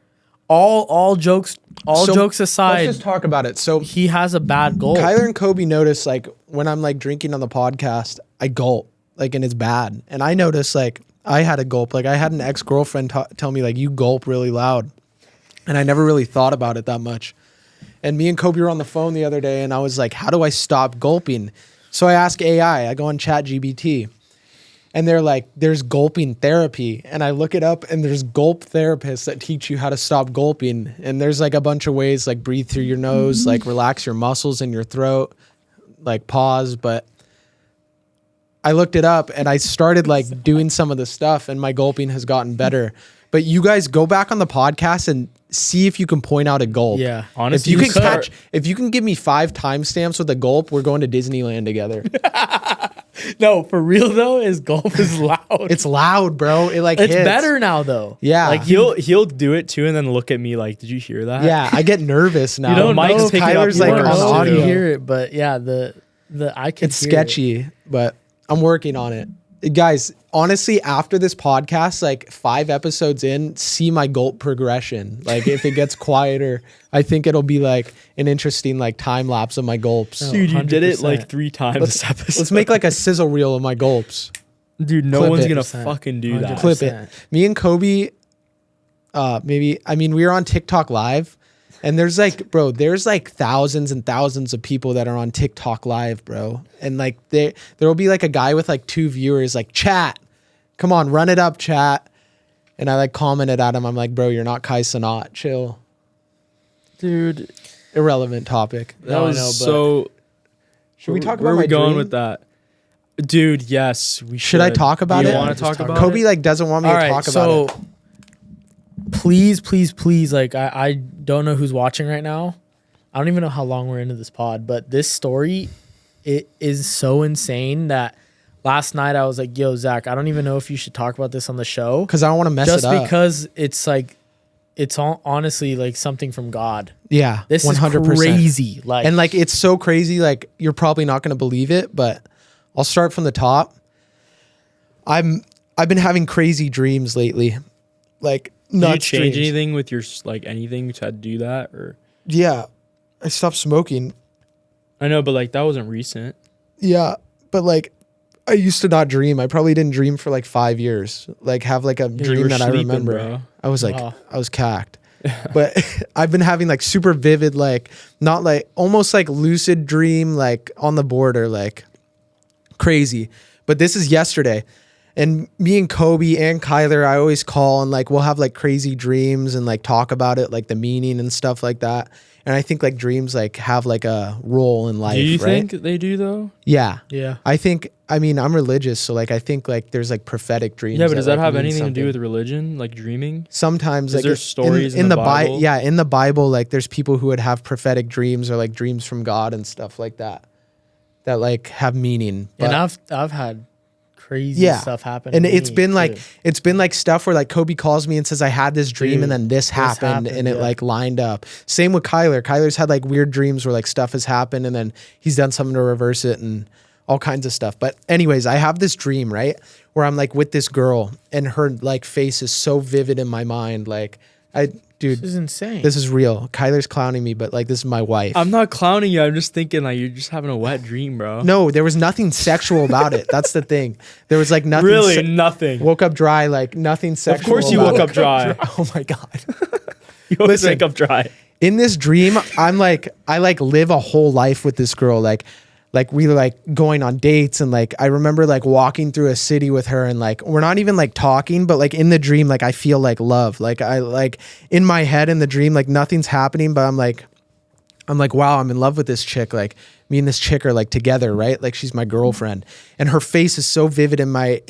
Speaker 1: All jokes
Speaker 3: So,
Speaker 1: jokes aside,
Speaker 3: Let's just talk about it. So
Speaker 1: he has a bad goal.
Speaker 3: Kyler and Kobe notice like when I'm like drinking on the podcast, I gulp like, and it's bad. And I noticed like I had a gulp. Like I had an ex-girlfriend tell me like you gulp really loud, and I never really thought about it that much. And me and Kobe were on the phone the other day, and I was like, how do I stop gulping? So I ask AI, I go on ChatGPT, and they're like, there's gulping therapy. And I look it up, and there's gulp therapists that teach you how to stop gulping. And there's like a bunch of ways, like breathe through your nose, like relax your muscles in your throat, like pause. But I looked it up, and I started like doing some of the stuff, and my gulping has gotten better. But you guys go back on the podcast and see if you can point out a gulp.
Speaker 1: Yeah.
Speaker 2: Honestly,
Speaker 3: If you can give me 5 timestamps with a gulp, we're going to Disneyland together.
Speaker 1: No, for real though, his gulp is loud.
Speaker 3: It's loud, bro. It like
Speaker 1: It's
Speaker 3: hits.
Speaker 1: better now though.
Speaker 3: Yeah.
Speaker 2: like he'll do it too, and then look at me like, "Did you hear that?"
Speaker 3: Yeah, I get nervous now.
Speaker 2: You don't
Speaker 3: Mike's
Speaker 2: know if
Speaker 3: Tyler's
Speaker 2: Kyler's
Speaker 3: like
Speaker 2: like
Speaker 3: on
Speaker 2: on
Speaker 3: audio.
Speaker 1: You hear it, but yeah, the I can.
Speaker 3: It's
Speaker 1: hear
Speaker 3: sketchy, but I'm working on it. Guys, honestly, after this podcast, like 5 episodes in, see my gulp progression. Like if it gets quieter, I think it'll be like an interesting like time lapse of my gulps.
Speaker 1: Oh.
Speaker 2: Dude, you did it
Speaker 1: 100%.
Speaker 2: like 3 times this episode.
Speaker 3: Let's make like a sizzle reel of my gulps.
Speaker 2: Dude, no
Speaker 3: clip
Speaker 2: one's
Speaker 3: it.
Speaker 2: gonna
Speaker 1: 100%.
Speaker 2: fucking do that.
Speaker 1: 100%.
Speaker 3: Clip it. Me and Kobe, we were on TikTok live, and there's like thousands and thousands of people that are on TikTok live, bro. And like there will be like a guy with like 2 viewers, like, chat, come on, run it up, chat. And I like commented at him. I'm like, bro, you're not Kai Sanat. Chill.
Speaker 2: Dude,
Speaker 3: Irrelevant topic.
Speaker 2: that
Speaker 1: No, I
Speaker 2: was
Speaker 1: know, but-
Speaker 2: so.
Speaker 3: Should we talk
Speaker 2: Where
Speaker 3: about
Speaker 2: are
Speaker 3: my
Speaker 2: we going
Speaker 3: dream?
Speaker 2: with that? Dude, yes, we should.
Speaker 3: Should I talk about
Speaker 2: Do you
Speaker 3: it?
Speaker 2: want to talk about
Speaker 3: Kobe
Speaker 2: it?
Speaker 3: like doesn't want me
Speaker 1: All
Speaker 3: to
Speaker 1: right,
Speaker 3: talk
Speaker 1: so
Speaker 3: about it.
Speaker 1: please, like I don't know who's watching right now. I don't even know how long we're into this pod, but this story, it is so insane that last night I was like, yo, Zach, I don't even know if you should talk about this on the show.
Speaker 3: Because I don't want to mess
Speaker 1: Just
Speaker 3: it up.
Speaker 1: because it's like, it's honestly like something from God.
Speaker 3: Yeah,
Speaker 1: This
Speaker 3: 100%.
Speaker 1: is crazy. Like,
Speaker 3: And like it's so crazy, like you're probably not going to believe it, but I'll start from the top. I've been having crazy dreams lately, like
Speaker 2: Did you
Speaker 3: nuts
Speaker 2: change
Speaker 3: dreams.
Speaker 2: anything with your like anything to do that, or
Speaker 3: Yeah, I stopped smoking.
Speaker 2: I know, but like that wasn't recent.
Speaker 3: Yeah, but like I used to not dream. I probably didn't dream for like 5 years. Like have like a
Speaker 2: you
Speaker 3: dream
Speaker 2: were
Speaker 3: that I
Speaker 2: sleeping,
Speaker 3: remember.
Speaker 2: bro.
Speaker 3: I was like,
Speaker 1: Wow.
Speaker 3: I was cacked. But I've been having like super vivid, like not like almost like lucid dream, like on the border, like crazy. But this is yesterday. And me and Kobe and Kyler, I always call and like we'll have like crazy dreams and like talk about it, like the meaning and stuff like that. And I think like dreams like have like a role in life.
Speaker 2: Do you
Speaker 3: right?
Speaker 2: think they do though?
Speaker 3: Yeah.
Speaker 1: yeah.
Speaker 3: I think, I mean, I'm religious, so like I think like there's like prophetic dreams.
Speaker 2: Yeah, but does that
Speaker 3: like,
Speaker 2: have
Speaker 3: mean
Speaker 2: anything to
Speaker 3: something.
Speaker 2: do with religion, like dreaming?
Speaker 3: Sometimes
Speaker 2: Is
Speaker 3: like
Speaker 2: there
Speaker 3: it-
Speaker 2: stories in the Bible?
Speaker 3: Yeah, in the Bible, like there's people who would have prophetic dreams or like dreams from God and stuff like that, that like have meaning.
Speaker 1: And
Speaker 3: But-
Speaker 1: I've had crazy
Speaker 3: Yeah.
Speaker 1: stuff happen.
Speaker 3: and
Speaker 1: to
Speaker 3: it's
Speaker 1: me,
Speaker 3: been
Speaker 1: too.
Speaker 3: like stuff where like Kobe calls me and says I had this dream
Speaker 1: Dude,
Speaker 3: and then this happened and it
Speaker 1: yeah.
Speaker 3: like lined up. Same with Kyler. Kyler's had like weird dreams where like stuff has happened and then he's done something to reverse it and all kinds of stuff. But anyways, I have this dream, right, where I'm like with this girl and her like face is so vivid in my mind. Like
Speaker 1: This is insane.
Speaker 3: this is real. Kyler's clowning me, but like this is my wife.
Speaker 2: I'm not clowning you. I'm just thinking like you're just having a wet dream, bro.
Speaker 3: No, there was nothing sexual about it. That's the thing. There was like nothing.
Speaker 2: really, nothing.
Speaker 3: Woke up dry, like nothing sexual.
Speaker 2: Of course you
Speaker 3: about
Speaker 2: woke
Speaker 3: it.
Speaker 2: up dry.
Speaker 3: Oh my god.
Speaker 2: You always
Speaker 3: Listen.
Speaker 2: wake up dry.
Speaker 3: In this dream, I'm like, I like live a whole life with this girl. Like we were like going on dates and like I remember like walking through a city with her and like we're not even like talking, but like in the dream, like I feel like love. Like I like in my head in the dream, like nothing's happening, but I'm like, wow, I'm in love with this chick. Like me and this chick are like together, right? Like she's my girlfriend. And her face is so vivid in my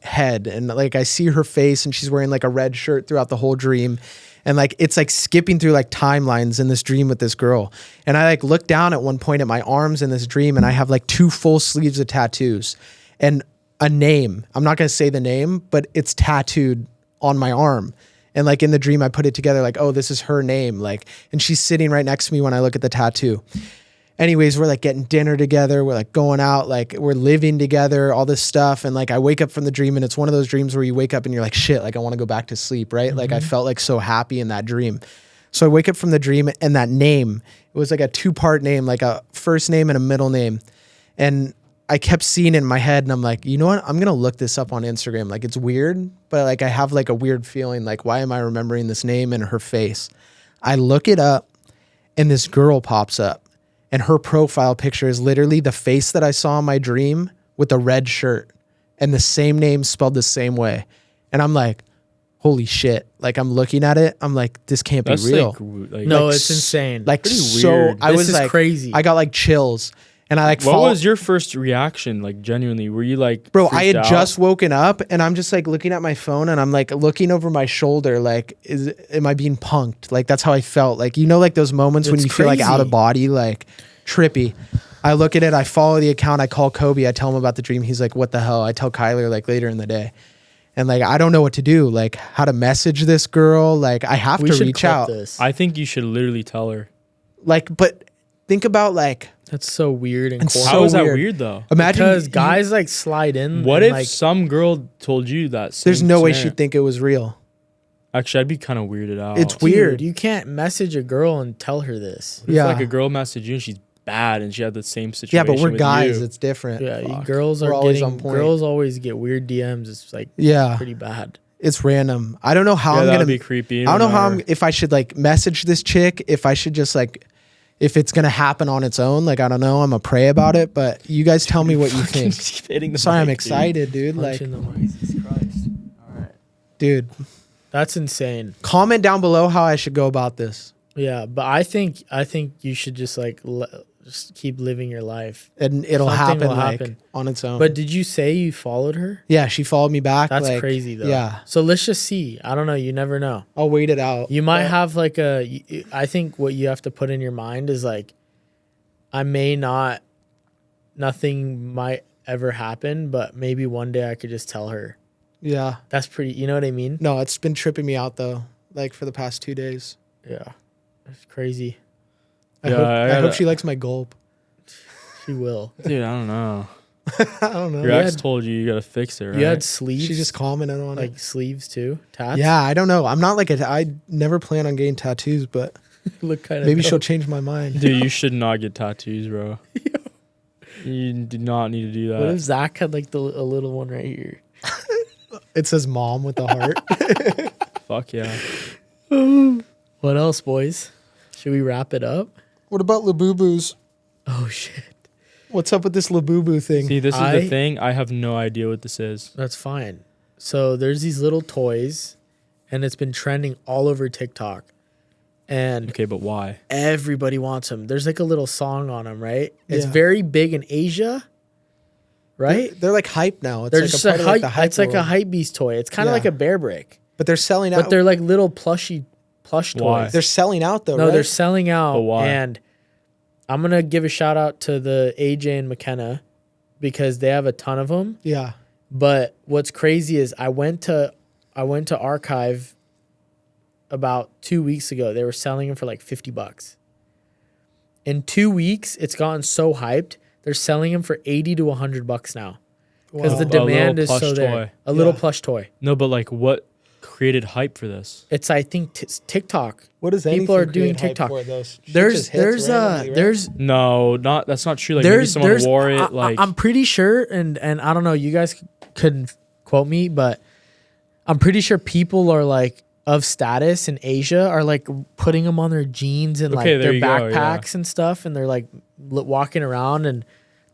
Speaker 3: head. And like I see her face and she's wearing like a red shirt throughout the whole dream. And like it's like skipping through like timelines in this dream with this girl. And I like look down at one point at my arms in this dream and I have like 2 full sleeves of tattoos and a name. I'm not gonna say the name, but it's tattooed on my arm. And like in the dream I put it together like, oh, this is her name. Like, and she's sitting right next to me when I look at the tattoo. Anyways, we're like getting dinner together. We're like going out, like we're living together, all this stuff. And like I wake up from the dream and it's one of those dreams where you wake up and you're like, shit, like I want to go back to sleep, right? Like I felt like so happy in that dream. So I wake up from the dream and that name, it was like a 2-part name, like a first name and a middle name. And I kept seeing it in my head and I'm like, you know what? I'm going to look this up on Instagram. Like it's weird, but like I have like a weird feeling. Like, why am I remembering this name and her face? I look it up. and this girl pops up, and her profile picture is literally the face that I saw in my dream with a red shirt and the same name spelled the same way. And I'm like, holy shit. Like, I'm looking at it. I'm like, this can't be real.
Speaker 1: No,
Speaker 3: Like,
Speaker 1: it's insane.
Speaker 3: Like,
Speaker 2: Pretty
Speaker 3: so
Speaker 2: weird.
Speaker 3: I
Speaker 1: This
Speaker 3: was
Speaker 1: is
Speaker 3: like,
Speaker 1: crazy.
Speaker 3: I got like chills. And I like,
Speaker 2: what was your first reaction? Like, genuinely, were you like,
Speaker 3: bro, I had
Speaker 2: freaked out?
Speaker 3: just woken up and I'm just like looking at my phone and I'm like looking over my shoulder. Like, am I being punked? Like, that's how I felt. Like, you know, like those moments when
Speaker 1: It's
Speaker 3: you feel like out
Speaker 1: crazy.
Speaker 3: of body, like trippy. I look at it, I follow the account, I call Kobe, I tell him about the dream. He's like, what the hell? I tell Kyler like later in the day. And like, I don't know what to do, like how to message this girl. Like, I have
Speaker 1: we
Speaker 3: to
Speaker 1: should
Speaker 3: reach
Speaker 1: clip
Speaker 3: out.
Speaker 1: this.
Speaker 2: I think you should literally tell her.
Speaker 3: Like, but think about like,
Speaker 1: That's so weird and
Speaker 3: It's
Speaker 1: corny.
Speaker 3: so
Speaker 2: How is that
Speaker 3: weird.
Speaker 2: weird though?
Speaker 3: imagine
Speaker 1: Because
Speaker 3: you-
Speaker 1: guys like slide in.
Speaker 2: What
Speaker 1: and,
Speaker 2: if
Speaker 1: like,
Speaker 2: some girl told you that? Same
Speaker 3: there's no way
Speaker 2: scenario?
Speaker 3: she'd think it was real.
Speaker 2: Actually, I'd be kind of weirded out.
Speaker 3: It's
Speaker 1: dude,
Speaker 3: weird.
Speaker 1: You can't message a girl and tell her this.
Speaker 2: What if,
Speaker 3: Yeah.
Speaker 2: like a girl messaged you and she's bad and she had the same situation.
Speaker 3: Yeah, but we're
Speaker 2: with
Speaker 3: guys.
Speaker 2: you.
Speaker 3: It's different.
Speaker 1: Yeah,
Speaker 2: Fuck.
Speaker 1: girls
Speaker 3: We're
Speaker 1: are
Speaker 3: always
Speaker 1: getting.
Speaker 3: on point.
Speaker 1: Girls always get weird DMs. It's like
Speaker 3: Yeah,
Speaker 1: pretty bad.
Speaker 3: it's random. I don't know how
Speaker 2: Yeah,
Speaker 3: I'm
Speaker 2: that
Speaker 3: gonna
Speaker 2: would be creepy.
Speaker 3: I don't know how
Speaker 2: whenever-
Speaker 3: if I should like message this chick, if I should just like, if it's gonna happen on its own. Like, I don't know. I'm gonna pray about it, but you guys tell me what you think.
Speaker 2: Keep hitting the
Speaker 3: Sorry, I'm
Speaker 2: mic, dude.
Speaker 3: excited, dude.
Speaker 1: Punch
Speaker 3: Like,
Speaker 1: in the mic. Jesus Christ. All right.
Speaker 3: dude,
Speaker 1: That's insane.
Speaker 3: comment down below how I should go about this,
Speaker 1: Yeah, but I think you should just like just keep living your life.
Speaker 3: and it'll
Speaker 1: Something
Speaker 3: happen
Speaker 1: will
Speaker 3: like
Speaker 1: happen.
Speaker 3: on its own.
Speaker 1: But did you say you followed her?
Speaker 3: yeah, she followed me back.
Speaker 1: That's
Speaker 3: like,
Speaker 1: crazy though.
Speaker 3: Yeah,
Speaker 1: So let's just see. I don't know. You never know.
Speaker 3: I'll wait it out.
Speaker 1: You might
Speaker 3: But
Speaker 1: have like I think what you have to put in your mind is like, I may not, nothing might ever happen, but maybe one day I could just tell her.
Speaker 3: Yeah,
Speaker 1: That's pretty, you know what I mean?
Speaker 3: no, it's been tripping me out though. Like for the past 2 days.
Speaker 1: Yeah. It's crazy.
Speaker 3: I
Speaker 2: Yeah,
Speaker 3: hope,
Speaker 2: I
Speaker 3: I
Speaker 2: gotta-
Speaker 3: hope she likes my gulp.
Speaker 1: She will.
Speaker 2: Dude, I don't know.
Speaker 3: I don't know.
Speaker 2: Your
Speaker 1: You
Speaker 2: ex
Speaker 1: had-
Speaker 2: told you gotta fix it, right?
Speaker 1: You had sleeves?
Speaker 3: She just commented on it.
Speaker 1: like sleeves too? Tats?
Speaker 3: Yeah, I don't know. I'm not like I never plan on getting tattoos, but
Speaker 1: Look kind of
Speaker 3: maybe she'll change my mind.
Speaker 2: Dude, you should not get tattoos, bro. You do not need to do
Speaker 1: What if
Speaker 2: that.
Speaker 1: Zach had like a little one right here?
Speaker 3: It says mom with a heart.
Speaker 2: Fuck yeah.
Speaker 1: What else, boys? Should we wrap it up?
Speaker 3: What about LeBoo Boos?
Speaker 1: Oh shit.
Speaker 3: What's up with this LeBoo Boo thing?
Speaker 2: See, this is
Speaker 1: I-
Speaker 2: the thing. I have no idea what this is.
Speaker 1: That's fine. So there's these little toys, and it's been trending all over TikTok, and
Speaker 2: Okay, but why?
Speaker 1: everybody wants them. There's like a little song on them, right? It's
Speaker 3: Yeah.
Speaker 1: very big in Asia, right?
Speaker 3: They're like hype now. It's
Speaker 1: They're
Speaker 3: like
Speaker 1: just
Speaker 3: a part
Speaker 1: a
Speaker 3: of like
Speaker 1: hype.
Speaker 3: the hype
Speaker 1: It's like a
Speaker 3: world.
Speaker 1: hype beast toy. It's kind of
Speaker 3: Yeah.
Speaker 1: like a bear brick,
Speaker 3: But they're selling out.
Speaker 1: but they're like little plush
Speaker 2: Why?
Speaker 1: toys.
Speaker 3: They're selling out though,
Speaker 1: No,
Speaker 3: right?
Speaker 1: they're selling out.
Speaker 2: But why?
Speaker 1: And I'm gonna give a shout out to the AJ and McKenna because they have a ton of them.
Speaker 3: Yeah.
Speaker 1: But what's crazy is I went to Archive about 2 weeks ago. They were selling them for like $50. In 2 weeks, it's gotten so hyped. They're selling them for $80 to $100 now because
Speaker 3: Wow.
Speaker 1: the
Speaker 2: A little
Speaker 1: demand is
Speaker 2: plush
Speaker 1: so there.
Speaker 2: toy.
Speaker 1: A little
Speaker 3: Yeah.
Speaker 1: plush toy.
Speaker 2: No, but like what created hype for this?
Speaker 1: It's I think TikTok.
Speaker 3: What is
Speaker 1: People are doing TikTok. There's
Speaker 2: No, that's not true. Like maybe
Speaker 1: there's
Speaker 2: someone wore it. Like
Speaker 1: I'm pretty sure, and I don't know. You guys couldn't quote me, but I'm pretty sure people are like of status in Asia are like putting them on their jeans and
Speaker 2: Okay,
Speaker 1: like
Speaker 2: there
Speaker 1: their
Speaker 2: you go, yeah.
Speaker 1: backpacks and stuff, and they're like walking around and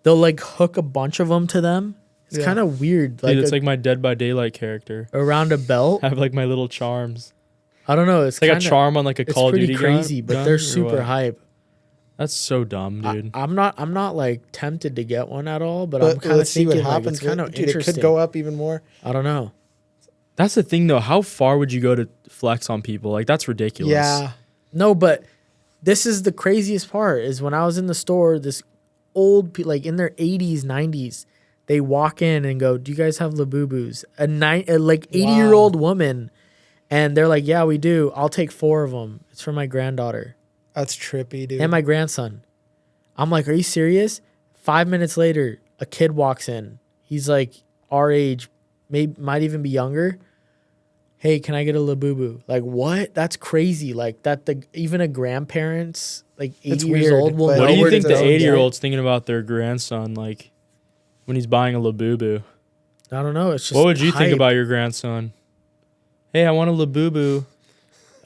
Speaker 1: they'll like hook a bunch of them to them. It's
Speaker 3: Yeah.
Speaker 1: kind of weird,
Speaker 2: dude, it's
Speaker 1: like
Speaker 2: like my Dead by Daylight character.
Speaker 1: around a belt.
Speaker 2: I have like my little charms.
Speaker 1: I don't know. It's
Speaker 2: It's like
Speaker 1: kinda,
Speaker 2: a charm on like a
Speaker 1: It's
Speaker 2: Call of
Speaker 1: pretty
Speaker 2: Duty
Speaker 1: crazy,
Speaker 2: gun,
Speaker 1: but they're
Speaker 2: or
Speaker 1: super
Speaker 2: what?
Speaker 1: hype.
Speaker 2: That's so dumb, dude.
Speaker 1: I'm not like tempted to get one at all, but, I'm
Speaker 3: But
Speaker 1: kind of
Speaker 3: let's see what
Speaker 1: thinking like,
Speaker 3: happens.
Speaker 1: it's kind of
Speaker 3: Dude, it
Speaker 1: interesting.
Speaker 3: could go up even more.
Speaker 1: I don't know.
Speaker 2: That's the thing though. How far would you go to flex on people? Like that's ridiculous.
Speaker 3: Yeah.
Speaker 1: No, but this is the craziest part is when I was in the store, this old, like in their 80s, 90s, they walk in and go, "Do you guys have LeBoo-Boos?" A like 80-year-old woman. And they're like, "Yeah, we do. I'll take 4 of them. It's for my granddaughter
Speaker 3: That's trippy, dude.
Speaker 1: and my grandson." I'm like, "Are you serious?" 5 minutes later, a kid walks in. He's like our age, might even be younger. "Hey, can I get a LeBoo-Boo?" Like, what? That's crazy. Like that even a grandparents, like 80
Speaker 3: It's
Speaker 1: years
Speaker 3: weird,
Speaker 1: old will
Speaker 3: but-
Speaker 1: know
Speaker 2: What do you
Speaker 1: where
Speaker 2: think
Speaker 1: to
Speaker 2: the
Speaker 1: go and get
Speaker 2: 80-year-old's thinking about their grandson? Like when he's buying a LeBoo-Boo?
Speaker 1: it. I don't know. It's just
Speaker 2: What would you think
Speaker 1: hype.
Speaker 2: about your grandson? Hey, I want a LeBoo-Boo.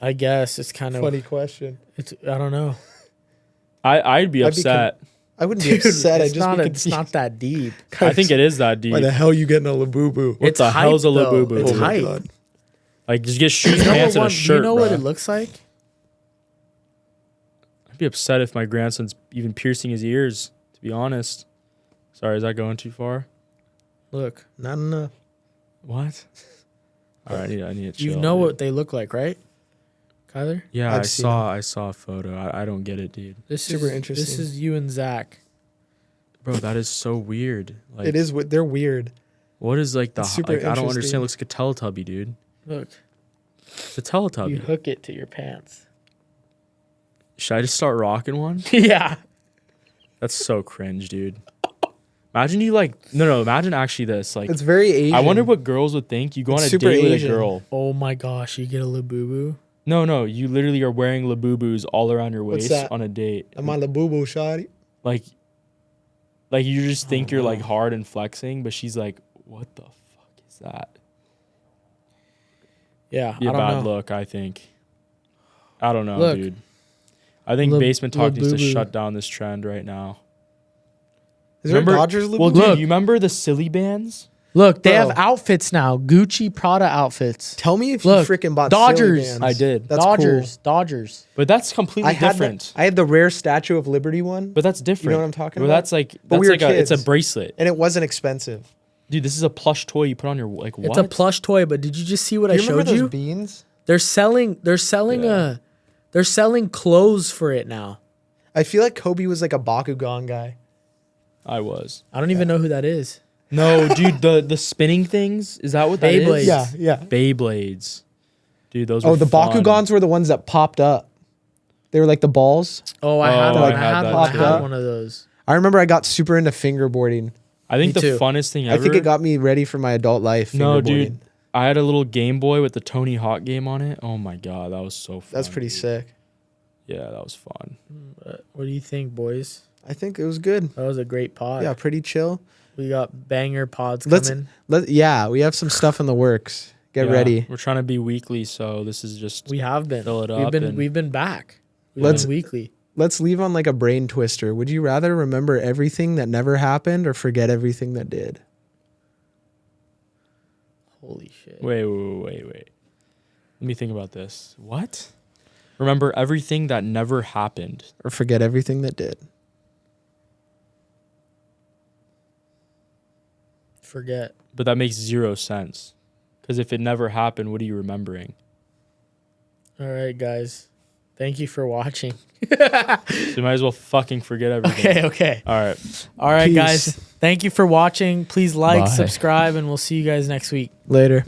Speaker 1: I guess it's kind of
Speaker 3: Funny question.
Speaker 1: It's I don't know.
Speaker 2: I'd be upset.
Speaker 3: I wouldn't be upset. I'd
Speaker 1: It's
Speaker 3: just
Speaker 1: not,
Speaker 3: be
Speaker 1: it's not that deep.
Speaker 2: I think it is that deep.
Speaker 3: Why the hell you getting a LeBoo?
Speaker 2: What
Speaker 1: It's
Speaker 2: the hell's a
Speaker 1: hype, though.
Speaker 2: LeBoo?
Speaker 1: It's
Speaker 2: Oh my
Speaker 1: hype.
Speaker 2: God. Like, just get shoes,
Speaker 1: You know
Speaker 2: pants,
Speaker 1: what
Speaker 2: and a
Speaker 1: one-
Speaker 2: shirt,
Speaker 1: you know what
Speaker 2: bruh.
Speaker 1: it looks like?
Speaker 2: I'd be upset if my grandson's even piercing his ears, to be honest. Sorry, is that going too far?
Speaker 1: Look,
Speaker 3: Not enough.
Speaker 2: What? All right, I need to chill.
Speaker 1: you know
Speaker 2: dude.
Speaker 1: what they look like, right, Kyler?
Speaker 2: Yeah,
Speaker 3: I've
Speaker 2: I
Speaker 3: seen
Speaker 2: saw a photo. I don't get it, dude.
Speaker 1: This
Speaker 3: Super
Speaker 1: is
Speaker 3: interesting.
Speaker 1: This is you and Zach.
Speaker 2: Bro, that is so weird. Like,
Speaker 3: It is. They're weird.
Speaker 2: What is like the
Speaker 3: It's super
Speaker 2: like? I don't
Speaker 3: interesting.
Speaker 2: understand. It looks like a Teletubby, dude.
Speaker 1: Look,
Speaker 2: It's a Teletubby.
Speaker 1: you hook it to your pants.
Speaker 2: Should I just start rocking one?
Speaker 1: Yeah.
Speaker 2: That's so cringe, dude. Imagine you like no. Imagine actually this like.
Speaker 3: It's very Asian.
Speaker 2: I wonder what girls would think. You go on
Speaker 3: It's
Speaker 2: a
Speaker 3: super
Speaker 2: date with
Speaker 3: Asian.
Speaker 2: a girl.
Speaker 1: Oh my gosh, you get a LeBoo.
Speaker 2: No. You literally are wearing LeBoobos all around your
Speaker 3: What's
Speaker 2: waist
Speaker 3: that?
Speaker 2: on a date.
Speaker 3: I'm on LeBoo, shawty.
Speaker 2: Like you just think you're like hard and flexing, but she's like, "What the fuck is that?"
Speaker 1: Yeah,
Speaker 2: Be a
Speaker 1: I don't
Speaker 2: bad
Speaker 1: know.
Speaker 2: look, I think. I don't know,
Speaker 1: Look.
Speaker 2: dude. I think Basement Talk needs to
Speaker 1: LeBoo.
Speaker 2: shut down this trend right now.
Speaker 3: Is there
Speaker 2: Remember-
Speaker 3: a Dodgers LeBoo?
Speaker 2: Well,
Speaker 1: Look.
Speaker 2: dude, you remember the silly bands?
Speaker 1: Look, they
Speaker 3: Bro.
Speaker 1: have outfits now. Gucci, Prada outfits.
Speaker 3: Tell me if you
Speaker 1: Look,
Speaker 3: freaking bought
Speaker 1: Dodgers.
Speaker 3: Silly Bands.
Speaker 2: I did.
Speaker 3: That's
Speaker 1: Dodgers,
Speaker 3: cool.
Speaker 1: Dodgers.
Speaker 2: But that's completely
Speaker 3: I had
Speaker 2: different.
Speaker 3: I had the rare Statue of Liberty one,
Speaker 2: But that's different.
Speaker 3: what I'm talking
Speaker 2: Well,
Speaker 3: about?
Speaker 2: that's like
Speaker 3: But
Speaker 2: that's
Speaker 3: we were
Speaker 2: like it's a
Speaker 3: kids.
Speaker 2: bracelet.
Speaker 3: and it wasn't expensive.
Speaker 2: Dude, this is a plush toy you put on your like what?
Speaker 1: It's a plush toy, but did you just see what I
Speaker 3: Do you remember
Speaker 1: showed
Speaker 3: those
Speaker 1: you?
Speaker 3: beans?
Speaker 1: They're selling clothes for it now.
Speaker 3: I feel like Kobe was like a Bakugan guy.
Speaker 2: I was.
Speaker 1: I don't even know who that is.
Speaker 2: No, dude, the spinning things, is that what that is?
Speaker 1: Beyblades.
Speaker 3: Yeah.
Speaker 2: Beyblades. Dude, those were
Speaker 3: Oh, the
Speaker 2: fun.
Speaker 3: Bakugans were the ones that popped up. They were like the balls.
Speaker 1: Oh, I had
Speaker 2: Oh,
Speaker 1: one.
Speaker 2: I
Speaker 1: I
Speaker 2: had
Speaker 1: had
Speaker 2: that
Speaker 1: one. I
Speaker 2: too.
Speaker 1: had one of those.
Speaker 3: I remember I got super into fingerboarding.
Speaker 2: I think
Speaker 1: Me
Speaker 2: the
Speaker 1: too.
Speaker 2: funnest thing
Speaker 3: I
Speaker 2: ever.
Speaker 3: think it got me ready for my adult life.
Speaker 2: No,
Speaker 3: fingerboarding.
Speaker 2: dude. I had a little Game Boy with the Tony Hawk game on it. Oh my god, that was so fun.
Speaker 3: That's pretty
Speaker 2: dude.
Speaker 3: sick.
Speaker 2: Yeah, that was fun.
Speaker 1: What do you think, boys?
Speaker 3: I think it was good.
Speaker 1: That was a great pod.
Speaker 3: Yeah, pretty chill.
Speaker 1: We got banger pods
Speaker 3: Let's
Speaker 1: coming.
Speaker 3: yeah, we have some stuff in the works. Get
Speaker 2: Yeah,
Speaker 3: ready.
Speaker 2: We're trying to be weekly, so this is just
Speaker 1: We have been.
Speaker 2: Fill it
Speaker 1: We've
Speaker 2: up
Speaker 1: been
Speaker 2: and-
Speaker 1: we've been back. We've
Speaker 3: Let's-
Speaker 1: been weekly.
Speaker 3: Let's leave on like a brain twister. Would you rather remember everything that never happened or forget everything that did?
Speaker 1: Holy shit.
Speaker 2: Wait. Let me think about this. What? Remember everything that never happened.
Speaker 3: Or forget everything that did?
Speaker 1: Forget.
Speaker 2: But that makes zero sense. Because if it never happened, what are you remembering?
Speaker 1: All right, guys. Thank you for watching.
Speaker 2: So you might as well fucking forget everything.
Speaker 1: Okay.
Speaker 2: All right.
Speaker 1: All right,
Speaker 3: Peace.
Speaker 1: guys. Thank you for watching. Please like,
Speaker 3: Bye.
Speaker 1: subscribe, and we'll see you guys next week.
Speaker 3: Later.